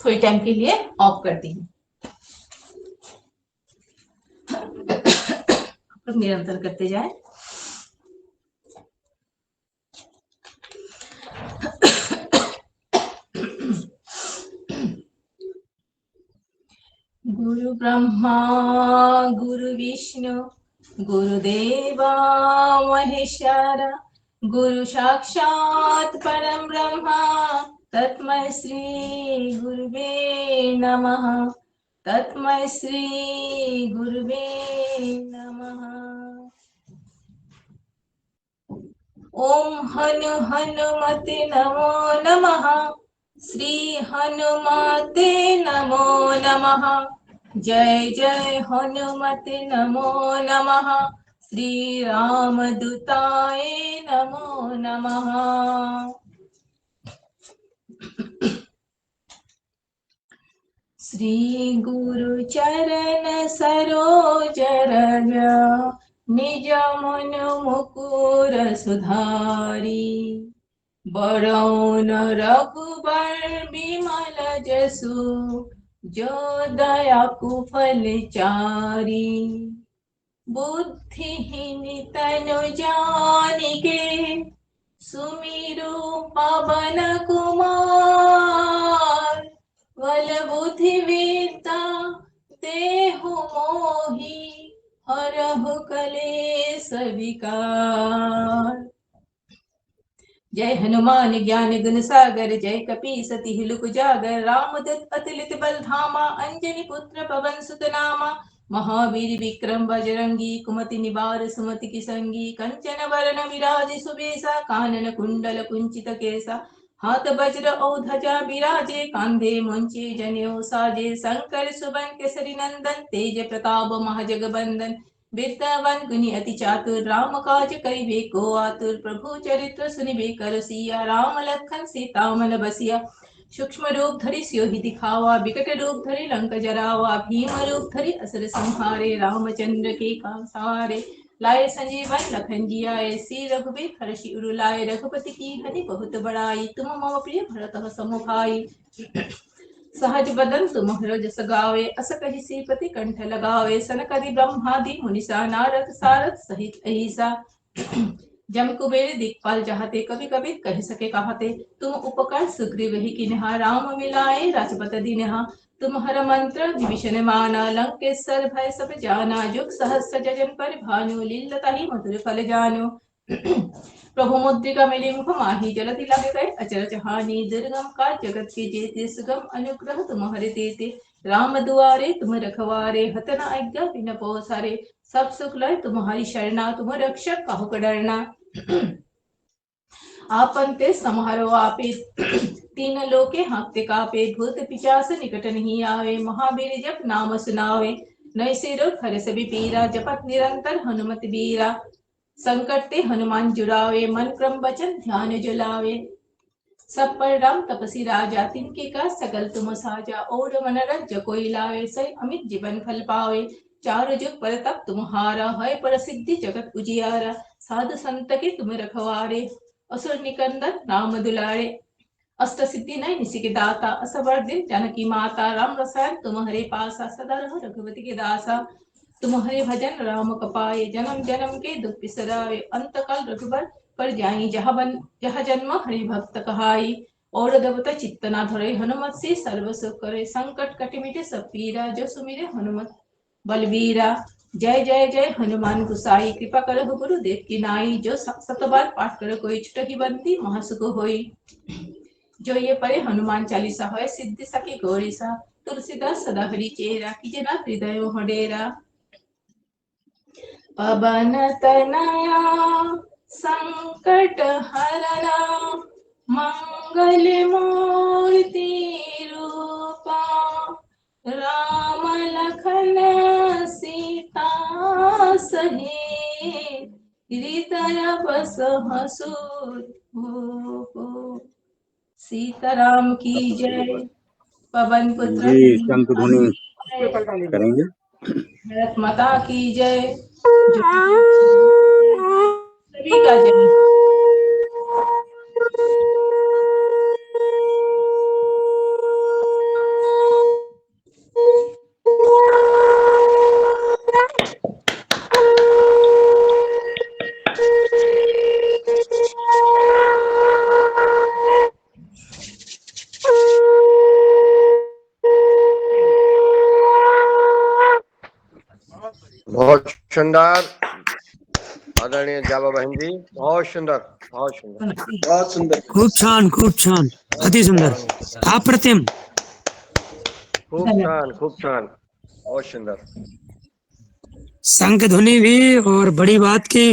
थोड़ी टाइम के लिए ऑफ करती हूँ। निरंतर करते जाए। गुरु ब्रह्मा गुरु विष्णु गुरुदेवा महेश्वरा गुरु साक्षात् परम ब्रह्मा तस्मै श्री गुरुवे नमः। तस्मै श्री गुरुवे नमः। ओम हनु हनुमते नमो नमः। श्री हनुमते नमो नमः। जय जय हनुमते नमो नमः। श्री रामदूताय नमो नमः। श्री गुरु चरण सरोज रज निज मन मुकुर सुधारी। बरौन रघुबर बिमल जसु जो दया कुफल चारी। बुद्धिहीन तनु जानिके सुमिरु पवन कुमार। बल बुद्धि विद्या देहु मोहि हरहु कलेश विकार। जय हनुमान ज्ञान गुण सागर जय कपीस तिहुँ लोक उजागर। रामदूत अतुलित बल धामा अंजनी पुत्र पवन सुत नामा। महावीर विक्रम बजरंगी कुमति निवार सुमति के संगी। कंचन वरण विराज सुबेसा कानन कुंडल कुंचित केसा। हाथ वज्र और ध्वजा विराजे कांधे मुंचे जनेऊ साजे। शंकर सुवन केसरी नंदन तेज प्रताप महाजगबंदन। विद्यावान गुणी अति चातुर राम काज करिबे को आतुर। प्रभु चरित्र सुनिबे कर सिया राम लखन सीता मन बसिया। सूक्ष्म रूप धरि सियोहि दिखावा विकट रूप धरि लंक जरावा। भीम रूप धरि असुर संहारे रामचंद्र के काज सारे। लाए संजीवन लखन जियाए श्री रघुवीर हर्षि उर लाए। रघुपति की हरि बहुत बड़ाई तुम मम प्रिय भरत सम भाई। सहज बदन तुमहरो जस गावे अस कहि श्रीपति कंठ लगावे। सनकादि ब्रह्मादि मुनिसा नारद सारद सहित अहिसा। जम कुबेर दिक्पाल जहाते कवि कवि कह सके कहते। तुम उपकार सुग्रीव ही किन्हा राम मिलाए राजपत दीन्हा। तुम्हारा मंत्र विभीषण माना लंकेश्वर भय सब जाना। जुग सहस्र जजन पर भानु लील्लता ही मधुर फल जानो। प्रभु मुद्रिका मिली मुख माही जलधि लागे गए अचरज हानि। दुर्गम काज जगत के जेते सुगम अनुग्रह तुम्हारे तेते। राम दुआरे तुम रखवारे हत न आज्ञा बिन पौसारे। सब सुख लय तुम्हारी शरणा तुम रक्षक काहू को डरना। आपन ते समारो आपे तीन लोके हाँकते कापे। भूत पिशाच निकट नहीं आवे महावीर जप नाम सुनावे। नैसे रोग हर सभी पीरा जपत निरंतर हनुमत बीरा। संकट ते हनुमान जुड़ावे मन क्रम वचन ध्यान जुलावे। सब पर राम तपसी राजा तिनके का सकल तुम साजा। और मनोरथ जो कोई लावे सही अमित जीवन फल पावे। चारों जुग परतप तुम्हारा है प्रसिद्धि जगत उजियारा। साधु संत के तुम रखवारे असुर निकंदन राम दुलारे। अष्ट सिद्धि नय निसि के दाता असवर दिन जानकी माता। राम रसायन तुम्हारे पासा सदा रहो रघुपति के दासा। तुम्हारे भजन राम कपाए जन्म जन्म के दुख बिसराए। अंत काल रघुबर पर जाई जहाँ जन्म हरि भक्त कहाई। और देवता चित्त न धरे हनुमत से सर्व सुख करे। संकट कट मिटे सब पीरा जो सुमिरे हनुमत बलबीरा। जय जय जय हनुमान गुसाई कृपा करहु गुरुदेव की नाई। जो सत बार पाठ करे कोई छुटहि बंदी महासुख होई। जो ये पढ़े हनुमान चालीसा होय सिद्धि सखी गौरीसा। तुलसीदास सदा हरि चेरा कीजे ना हृदय मोह डेरा। पवन तनया संकट हरना मंगल मूर्ति रूपा। राम लखन सीता सहित हृदय बसहु सुर भूप। सीताराम की जय। पवन पुत्र जी शंख ध्वनि करेंगे। भारत माता की जय। सभी का जय। बहुत सुंदर आदरणीय जाबा बहन जी बहुत सुंदर बहुत सुंदर खूप छान अति सुंदर अप्रतिम। खूब छान बहुत सुंदर। शंख ध्वनि भी और बड़ी बात की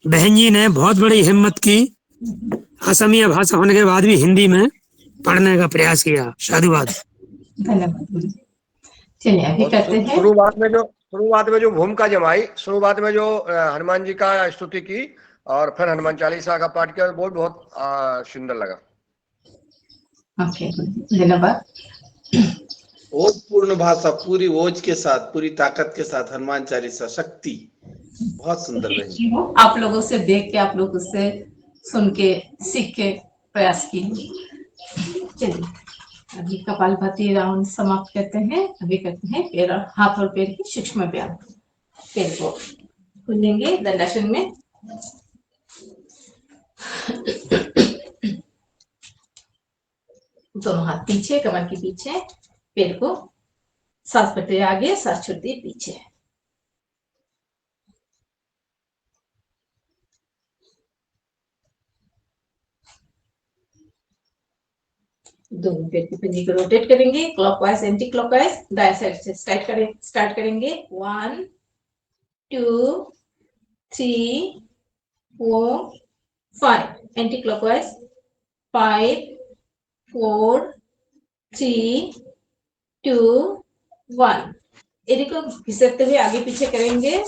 बहन जी ने बहुत बड़ी हिम्मत की असमिया भाषा होने के बाद भी हिंदी में पढ़ने का प्रयास किया। साधुवाद। धन्यवाद गुरु जी। चलिए अभी और करते हैं। शुरुआत में जो भूमिका जमाई, शुरुआत में जो हनुमान जी का स्तुति की और फिर हनुमान चालीसा का पाठ किया, वो बहुत सुंदर लगा। ओके धन्यवाद। ओज पूर्ण भाषा, पूरी ओज के साथ, पूरी ताकत के साथ हनुमान चालीसा शक्ति बहुत सुंदर बहन। आप लोगों से देख के, आप लोगों से सुन के, सीख के प्रयास की। चलिए अभी कपालभाति राउंड समाप्त करते हैं। अभी करते हैं पैर और हाथ और पैर की सूक्ष्म व्यायाम। पैर को खोलेंगे दंडासन में। दोनों हाथ पीछे, कमर के पीछे, पैर को सांस भरते आगे, सांस छोड़ते पीछे। दोनों पैर की पंजे को रोटेट करेंगे क्लॉकवाइज एंटी क्लॉकवाइज। दाएं साइड से स्टार्ट करेंगे 1 2 3 4 5 एंटी क्लॉकवाइज 5 4 3 2 1। एड़ी को घिसकते हुए आगे पीछे करेंगे।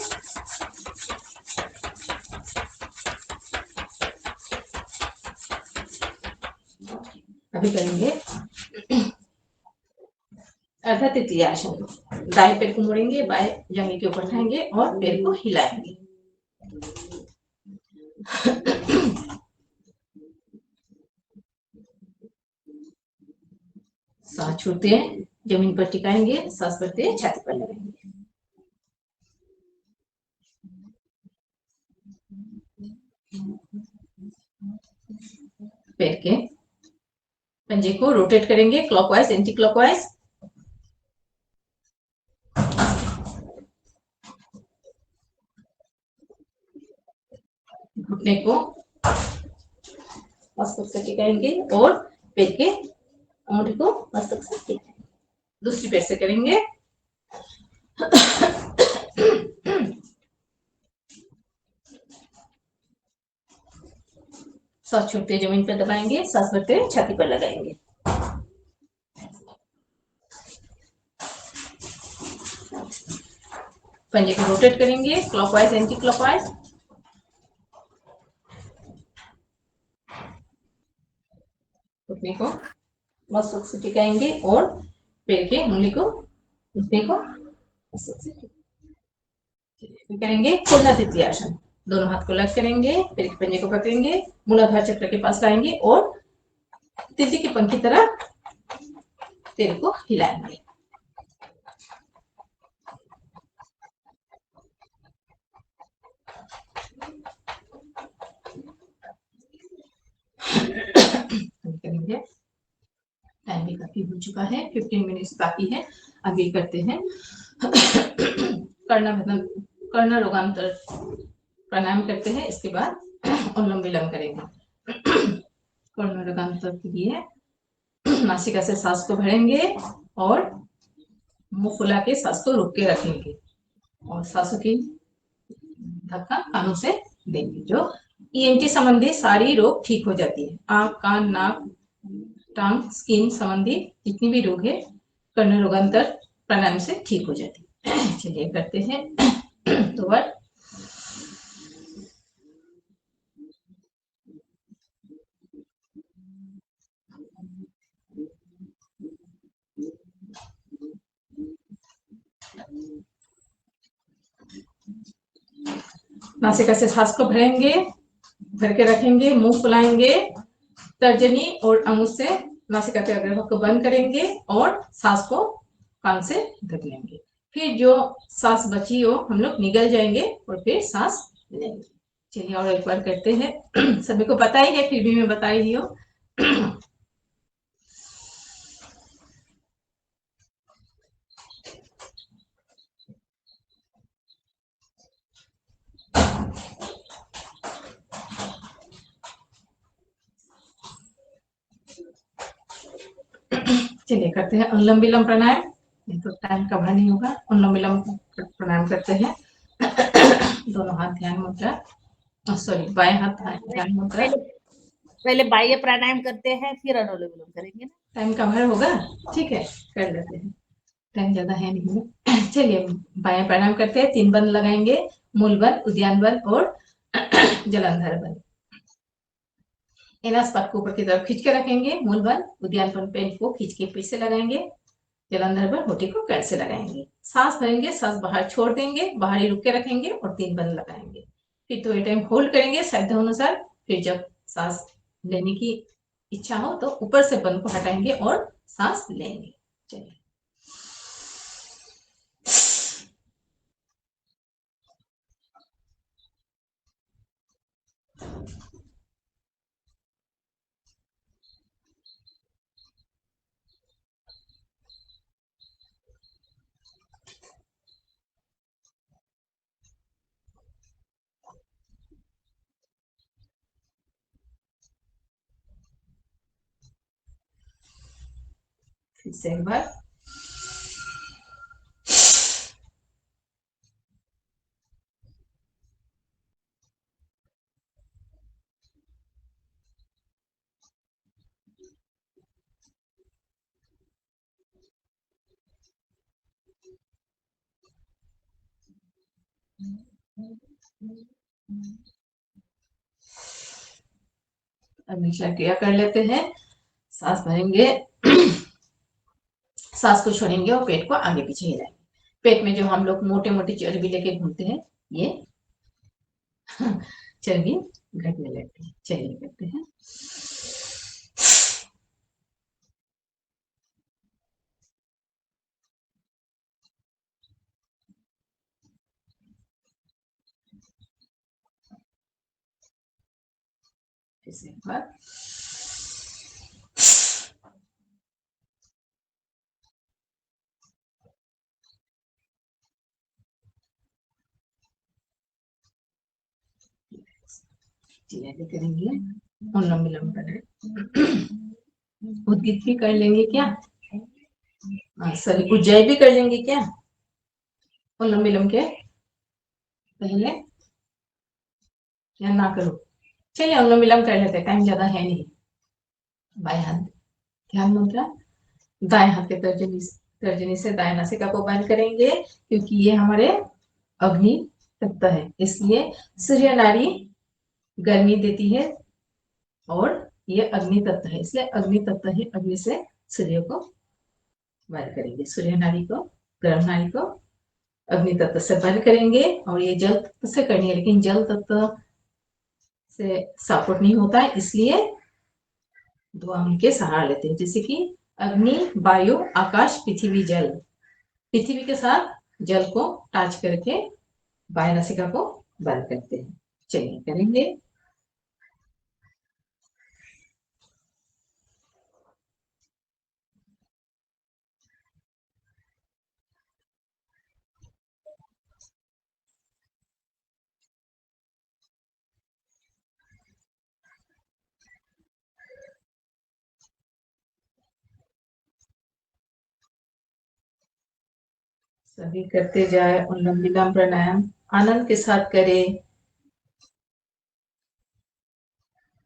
अभी करेंगे अर्धा तितली आसन। दाएं पैर को मोड़ेंगे, बाएं जंघे के ऊपर उठाएंगे और पैर को हिलाएंगे। सांस छोड़ते हैं, जमीन पर टिकाएंगे, सांस भरते हैं, छाती पर लगाएंगे। पैर के पंजे को रोटेट करेंगे क्लॉकवाइज एंटी क्लॉकवाइज। घुटने को मस्तक से टिकाएंगे और पैर के अंगूठे को मस्तक से टिकाएंगे। दूसरी पैर से करेंगे। सांस छोड़ते जमीन पर दबाएंगे, सांस भरते छाती पर लगाएंगे। पंजे को रोटेट करेंगे क्लॉकवाइज एंटी क्लॉकवाइज। घुटने को मस्तक से टिकाएंगे और पैर के उंगली को घुटने को मस्तक से करेंगे पूर्ण तितली आसन। दोनों हाथ को लग करेंगे, पैर के पंजे को पकड़ेंगे, मूलाधार चक्र के पास लाएंगे और तितली के पंख की तरह पैर को हिलाएंगे। करेंगे। टाइम भी काफी हो चुका है, 15 मिनट्स बाकी है। आगे करते हैं कर्ण रोगांतर प्राणायाम करते हैं। इसके बाद अनुलोम विलोम करेंगे। कर्ण रोगांतर के लिए नासिका से सांस को भरेंगे और मुंह फुला के सांस को रोक के रखेंगे और सांसों की धक्का कानों से देंगे। जो ईएनटी संबंधी सारी रोग ठीक हो जाती है। आंख, कान, नाक, टांग, स्किन संबंधी जितनी भी रोग है कर्ण रोगांतर प्राणायाम से ठीक हो जाती है। चलिए करते हैं। तो बार नासिका से सांस को भरेंगे, भर के रखेंगे, मुंह फुलाएंगे, तर्जनी और अंगुल से नासिका के अग्रभाग को बंद करेंगे और सांस को कान से ढक लेंगे। फिर जो सांस बची हो हम लोग निगल जाएंगे और फिर सांस लेंगे। चलिए और एक बार करते हैं। सभी को पता ही है, फिर भी मैं बता रही हूँ। चलिए करते हैं अनुलोम विलोम प्राणायाम। नहीं तो टाइम कवर नहीं होगा। अनुलोम विलोम प्राणायाम करते हैं। दोनों हाथ ध्यान मुद्रा, सॉरी बाएं हाथ ध्यान मुद्रा, पहले बाह्य प्राणायाम करते हैं, फिर अनुलोम विलोम करेंगे ना। टाइम कवर होगा, ठीक है, कर लेते हैं, टाइम ज्यादा है नहीं। चलिए बायां प्राणायाम करते हैं। 3 बंद लगाएंगे, मूल बंद, उद्यान बंद और जलांधर बंद। एनास्पात को ऊपर की तरफ खींच के रखेंगे, मूल बंद, उद्यान बंद पेन को खींच के पीछे लगाएंगे, जलांधर बंद होठी को पैर से लगाएंगे। सांस भरेंगे, सांस बाहर छोड़ देंगे, बाहर ही रुक के रखेंगे और 3 बंद लगाएंगे। फिर थोड़े टाइम होल्ड करेंगे साध्य अनुसार। फिर जब सांस लेने की इच्छा हो तो ऊपर से बंद को हटाएंगे और सांस लेंगे। चलिए फिर से एक बार। हमेशा क्रिया कर लेते हैं। सांस भरेंगे, सांस को छोड़ेंगे और पेट को आगे पीछे हिलाएंगे। पेट में जो हम लोग मोटे मोटे चर्बी लेके घूमते हैं, ये चर्बी घटने लगती है। चलिए करते हैं। फिर से एक बार। चलिए करेंगे, अनुलोम विलोम करें। उद्गीत भी कर लेंगे क्या? सॉरी, उज्जय भी कर लेंगे क्या अनुलोम विलोम के पहले, या ना करो? चलिए अनुलोम विलोम कर लेते हैं, टाइम ज्यादा है नहीं। बाएं हाथ ध्यान मुद्रा, दाएं हाथ के तर्जनी से दाएं नासिका को बंद करेंगे, क्योंकि ये हमारे अग्नि तत्व है, इसलिए सूर्य नाड़ी गर्मी देती है और ये अग्नि तत्व है, इसलिए अग्नि तत्व है, अग्नि से सूर्य को बंद करेंगे। सूर्य नाड़ी को, गर्म नाड़ी को अग्नि तत्व से बंद करेंगे। और ये जल तत्व से करनी है, लेकिन जल तत्व से सपोर्ट नहीं होता है, इसलिए 2 अंग के सहारा लेते हैं, जैसे कि अग्नि, वायु, आकाश, पृथ्वी, जल। पृथ्वी के साथ जल को टच करके बाह्य नासिका को बंद करते हैं। चलिए करेंगे। सभी करते जाए अनुलोम विलोम प्राणायाम, आनंद के साथ करें,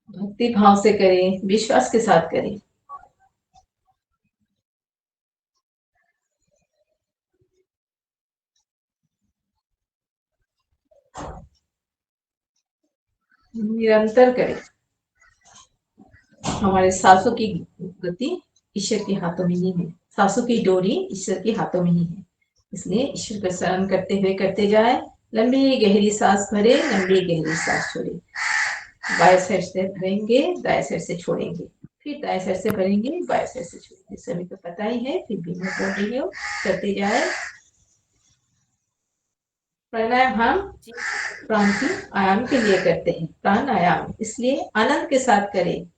भक्ति भाव से करें, विश्वास के साथ करें। निरंतर करें। हमारे सांसों की गति ईश्वर के हाथों में ही है, सांसों की डोरी ईश्वर के हाथों में ही है, इसलिए ईश्वर का शरण करते हुए करते जाए। लंबी गहरी सांस भरे, लंबी गहरी सांस छोड़े। बाएं साइड से भरेंगे, दाएं साइड से छोड़ेंगे, फिर दाएं साइड से भरेंगे, बाएं साइड से छोड़ेंगे। सभी को पता ही है, फिर भी मैं बोल रही हूँ, करते जाए। प्राणायाम हम प्राण की आयाम के लिए करते हैं, प्राणायाम, इसलिए आनंद के साथ करें।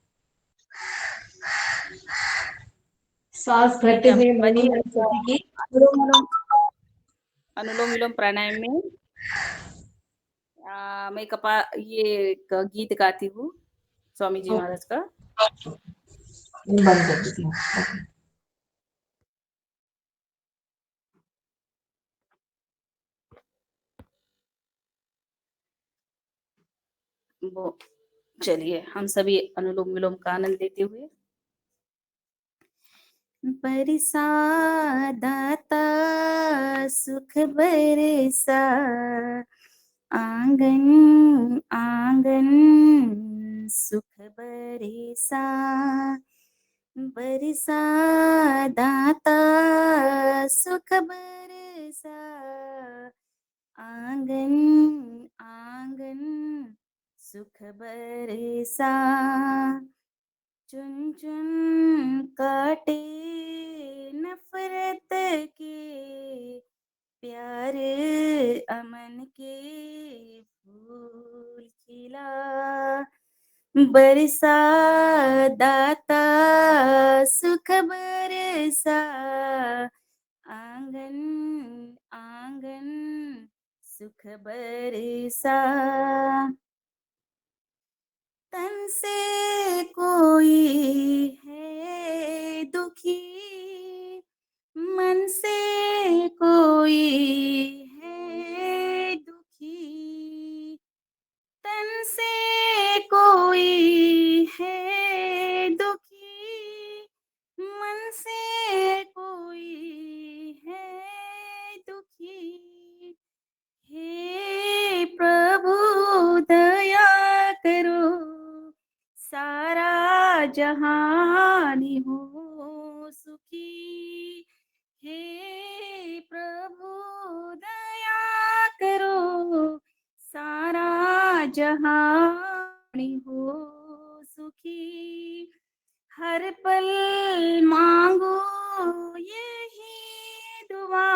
सांस भरते हुए मनी मन की अनुलोम विलोम प्राणायाम में मैं ये एक गीत गाती हूँ स्वामी जी महाराज का। बंद कर देती हूँ। वो चलिए हम सभी अनुलोम विलोम का आनंद लेते हुए। बरसा दाता सुख बरसा, आंगन आंगन सुख बरसा। बरसा दाता सुख बरसा, आंगन आंगन सुख बरसा। चुन चुन काटे नफरत के, प्यार अमन के फूल खिला। बरसा दाता सुख बरसा, आंगन आंगन सुख बरसा। तन से कोई है दुखी, मन से कोई है दुखी। तन से कोई है दुखी, मन से कोई है दुखी। हे प्रभु दया करो, सारा जहानी हो सुखी। हे प्रभु दया करो, सारा जहानी हो सुखी। हर पल मांगो यही दुआ,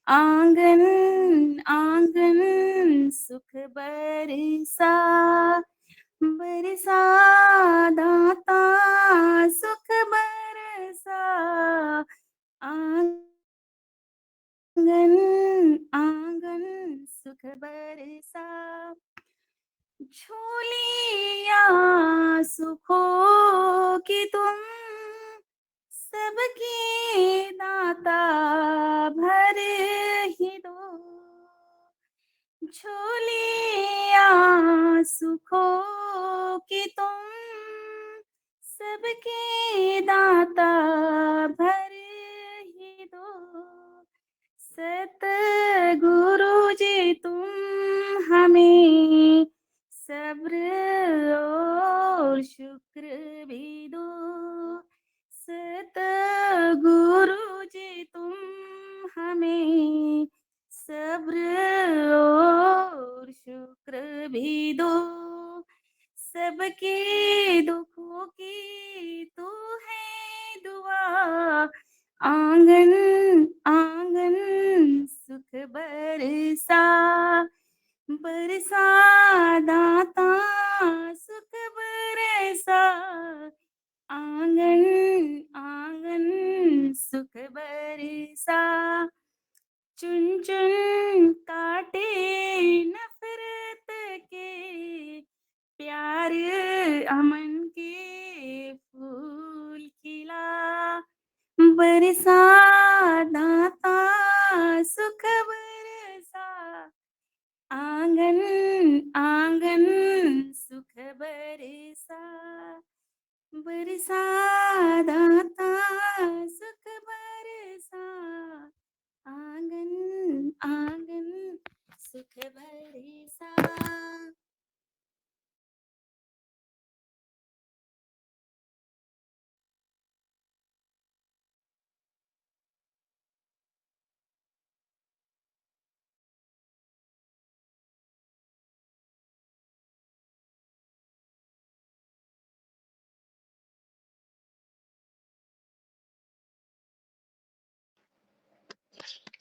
आंगन आंगन सुख बरसा। बरसा दाता सुख बरसा, आंगन आंगन सुख बरसा। झोलिया सुखों की तुम सबकी दाता भर ही दो। झोलिया सुखों की तुम सबकी दाता भर ही दो। सतगुरु जी तुम हमें सब्र और शुक्र भी दो। सतगुरु जी तुम हमें सब्र और शुक्र भी दो। सबके दुखों की तू है दुआ, आंगन आंगन सुख बरसा। बरसा दाता सुख बरसा, आंगन आंगन सुख बरसा। चुन चुन काटे नफरत के, प्यार अमन के फूल खिला। बरसा दाता सुख बरसा, आंगन आंगन सुख बरसा। बरसा दाता सुख बरसा, आंगन आंगन सुख बरसा।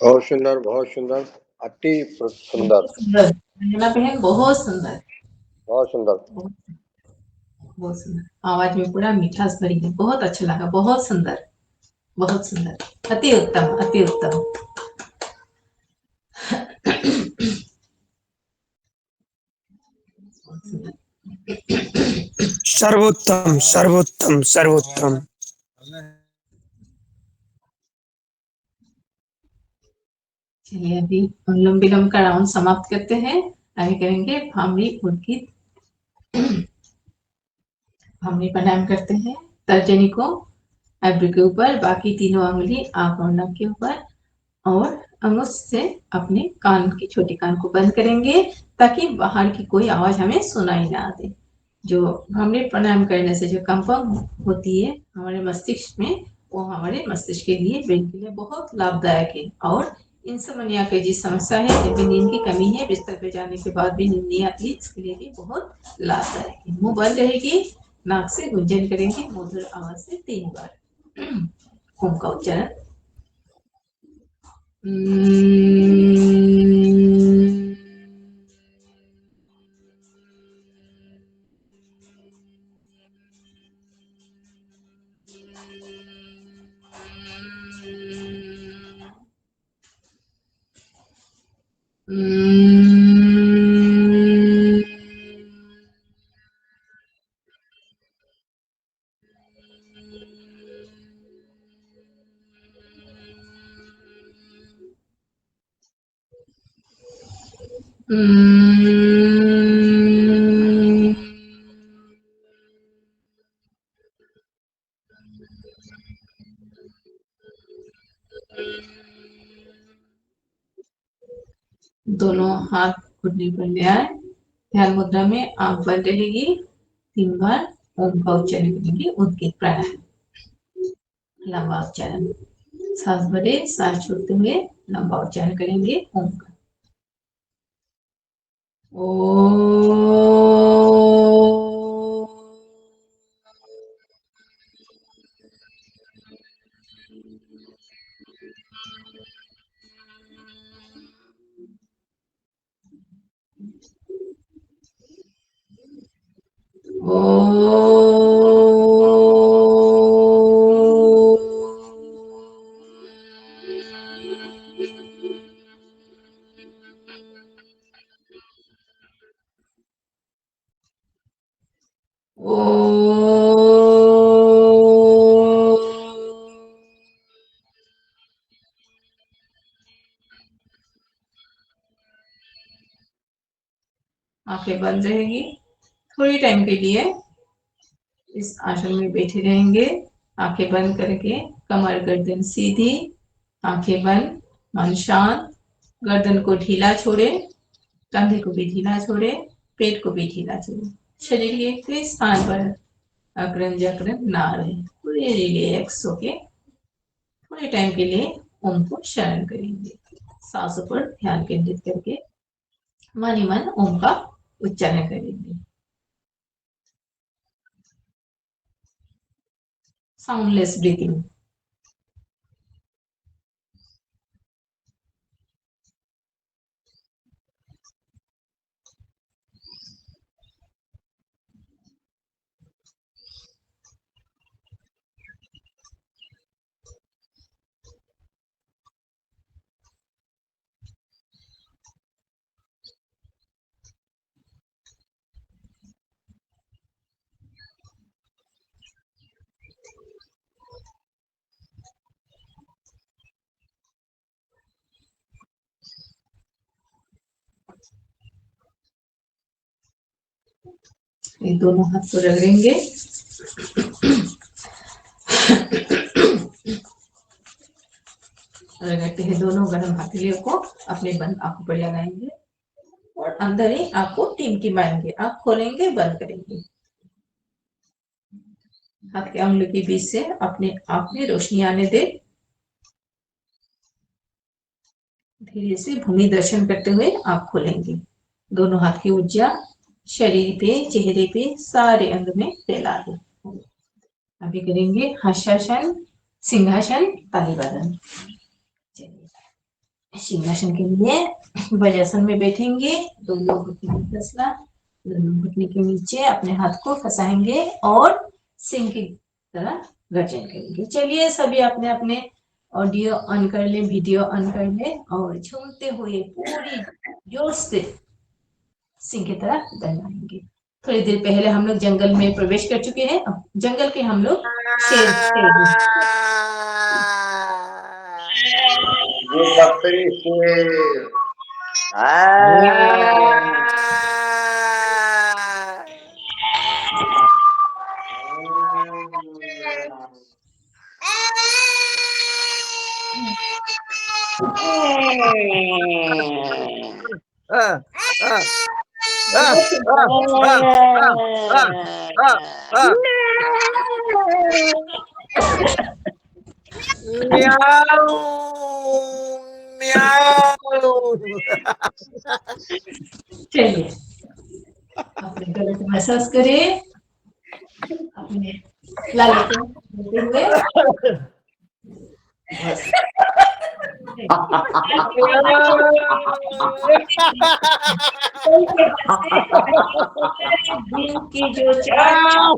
बहुत सुंदर, बहुत सुंदर, अति सुंदर, सुंदर रंजना बहन, बहुत सुंदर, बहुत सुंदर। बहुत सुंदर। आवाज में पूरा मिठास भरी है, बहुत अच्छा लगा, बहुत सुंदर, बहुत सुंदर, अति उत्तम, अति उत्तम। सर्वोत्तम सर्वोत्तम सर्वोत्तम। चलिए अभी अनुलोम विलोम का राउंड समाप्त करते हैं। आगे करेंगे भामरी उद्गीत हमने प्राणायाम करते हैं तर्जनी को आईब्रो के ऊपर, बाकी तीनों उंगली आंख और नाक के ऊपर, और अंगुश से अपने कान की छोटी कान को बंद करेंगे ताकि बाहर की कोई आवाज हमें सुनाई ना दे। जो हमने प्राणायाम करने से जो कंपन होती है हमारे मस्तिष्क में, वो हमारे मस्तिष्क के लिए, ब्रेन के लिए बहुत लाभदायक है। और इंसोम्निया की जिस समस्या है, जब नींद की कमी है, बिस्तर पे जाने के बाद भी नींद नहीं आती, इसके लिए भी बहुत लाभदायक है। मुंह बंद रहेगी, नाक से गुंजन करेंगे मधुर आवाज से 3 बार ओम का उच्चारण। दोनों हाथ घुटने पर ले आए, ध्यान मुद्रा में आंख बंद रहेगी, 3 बार ओम का उच्चारण करेंगे, उद्गीत प्राणायाम। लंबा उच्चारण, सांस भरे सांस छोड़ते हुए लंबा उच्चारण करेंगे ओम का। आंखें बंद रहेगी, थोड़ी टाइम के लिए इस आसन में बैठे रहेंगे, आंखें बंद करके, कमर गर्दन सीधी, आंखें बंद, मन शांत, गर्दन को ढीला छोड़े, कंधे को भी ढीला छोड़े, पेट को भी ढीला छोड़े, शरीर के कोई स्थान पर अकड़न जकड़न ना रहे, पूरे रिलैक्स होके थोड़े टाइम के लिए ओम को शरण करेंगे। सांसों पर ध्यान केंद्रित करके मन ही मन ओम का उच्चारण करेंगे। Soundless breathing. ये दोनों हाथ को रगड़ेंगे, रगड़ते हैं दोनों गर्म हथेलियों को अपने बंद आंखों पर लगाएंगे और अंदर ही आंख को टिमटिमाएंगे, आंख खोलेंगे बंद करेंगे। हाथ के अंगुलियों के बीच से अपने आप में रोशनी आने दे। धीरे से भूमि दर्शन करते हुए आंख खोलेंगे। दोनों हाथ की ऊर्जा शरीर पे, चेहरे पे, सारे अंग में फैला दे। अभी करेंगे हर्षासन, सिंहासन, तालीवादन। सिंहासन के लिए वज्रासन में बैठेंगे, दोनों घुटने की कसला, दोनों घुटने के नीचे अपने हाथ को फंसाएंगे और सिंह की तरह गर्जन करेंगे। चलिए सभी अपने अपने ऑडियो ऑन कर ले, वीडियो ऑन कर ले और झूमते हुए पूरी जोर से सिंह की तरह दहलाएंगे। थोड़ी देर पहले हम लोग जंगल में प्रवेश कर चुके हैं, अब जंगल के हम लोग शेर ये बकरी शेर। चलिए अपने गले को मसाज करें, अपने लाली को धोते हुए बस। दिन की जो चार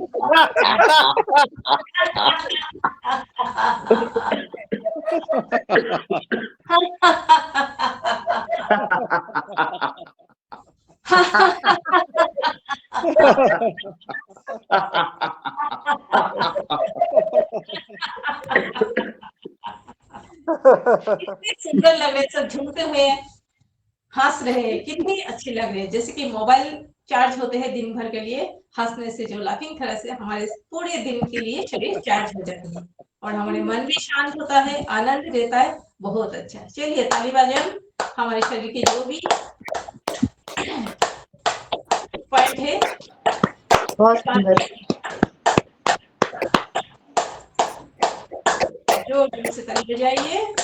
कितने सुंदर लग रहे, सब झूमते हुए हंस रहे हैं, कितनी अच्छी लग रही है। जैसे कि मोबाइल चार्ज होते हैं दिन भर के लिए, हंसने से जो लाफिंग तरह से हमारे पूरे दिन के लिए शरीर चार्ज हो जाता है और हमारे मन भी शांत होता है, आनंद रहता है। बहुत अच्छा, चलिए ताली बजाएं हम हमारे शरीर के जो भी पॉइंट है। बहुत सुंदर, जोर से ताली बजाइए।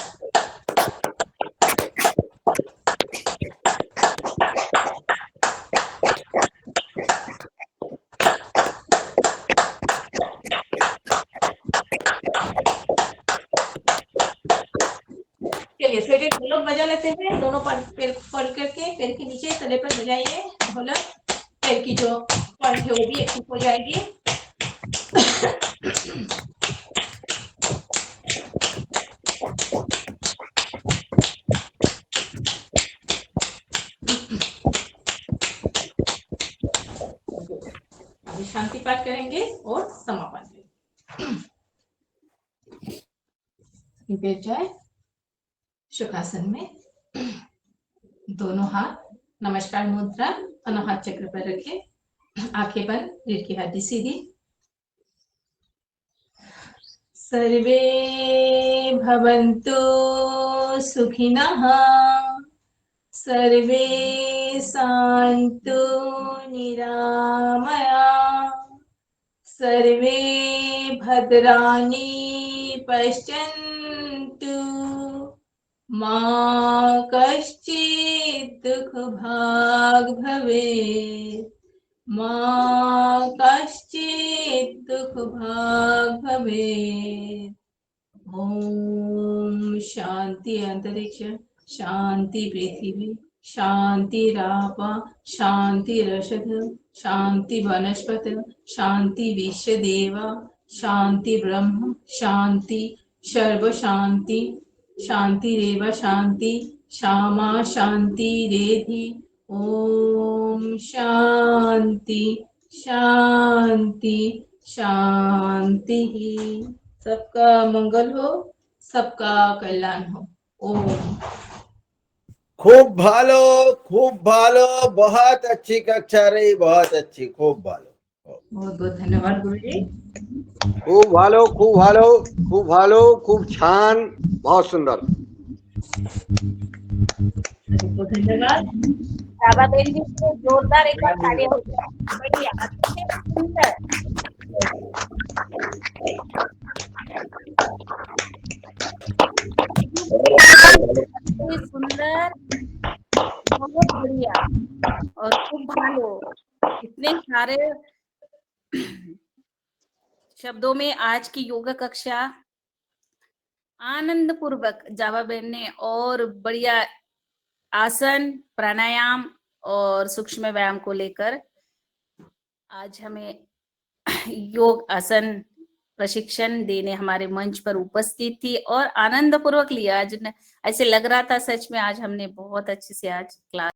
चलिए फिर एक ढोलक बजा लेते हैं, दोनों पैर पकड़ करके पैर के नीचे तले पर बजाइए ढोलक, पैर की जो पॉइंट है वो भी एक्टिव हो जाएगी। अभी शांति पाठ करेंगे और समापन बैठ जाए सुखासन में, दोनों हाथ नमस्कार मुद्रा, अनाहत चक्र पर रखें, आंखें बंद, रीढ़ की हड्डी सीधी। सर्वे भवन्तु सुखिनः, सर्वे सन्तु निरामया, सर्वे भद्राणि पश्यन्तु, मा कश्चित् दुःखभाग् भवेत्, मा कश्चित् दुःखभाग् भवेत्। ओम शांति अंतरिक्ष, शांति पृथ्वी, शांति रापा, शांति रसद, शांति वनस्पति, शांति विश्व देवा, शांति ब्रह्म, शांति सर्व शांति, शांति रेव शांति, श्यामा शांति रेधि। ओम शांति शांति शांति। सबका मंगल हो, सबका कल्याण हो। ओम। खूब भालो, बहुत अच्छी कक्षा रही, बहुत अच्छी, खूब भालो। बहुत बहुत धन्यवाद गुरुजी। खूप भालो, खूप छान, बहुत सुंदर। बहुत धन्यवाद। बाबा बहन जी को जोरदार एक बार ताली हो जाए। बढ़िया, सुंदर। सुंदर, बहुत बढ़िया और खूब भालो। इतने सारे शब्दों में आज की योगा कक्षा आनंद पूर्वक जावा बहन ने और बढ़िया आसन, प्राणायाम और सूक्ष्म व्यायाम को लेकर आज हमें योग आसन प्रशिक्षण देने हमारे मंच पर उपस्थित थी और आनंद पूर्वक लिया। आज ऐसे लग रहा था सच में आज हमने बहुत अच्छे से आज क्लास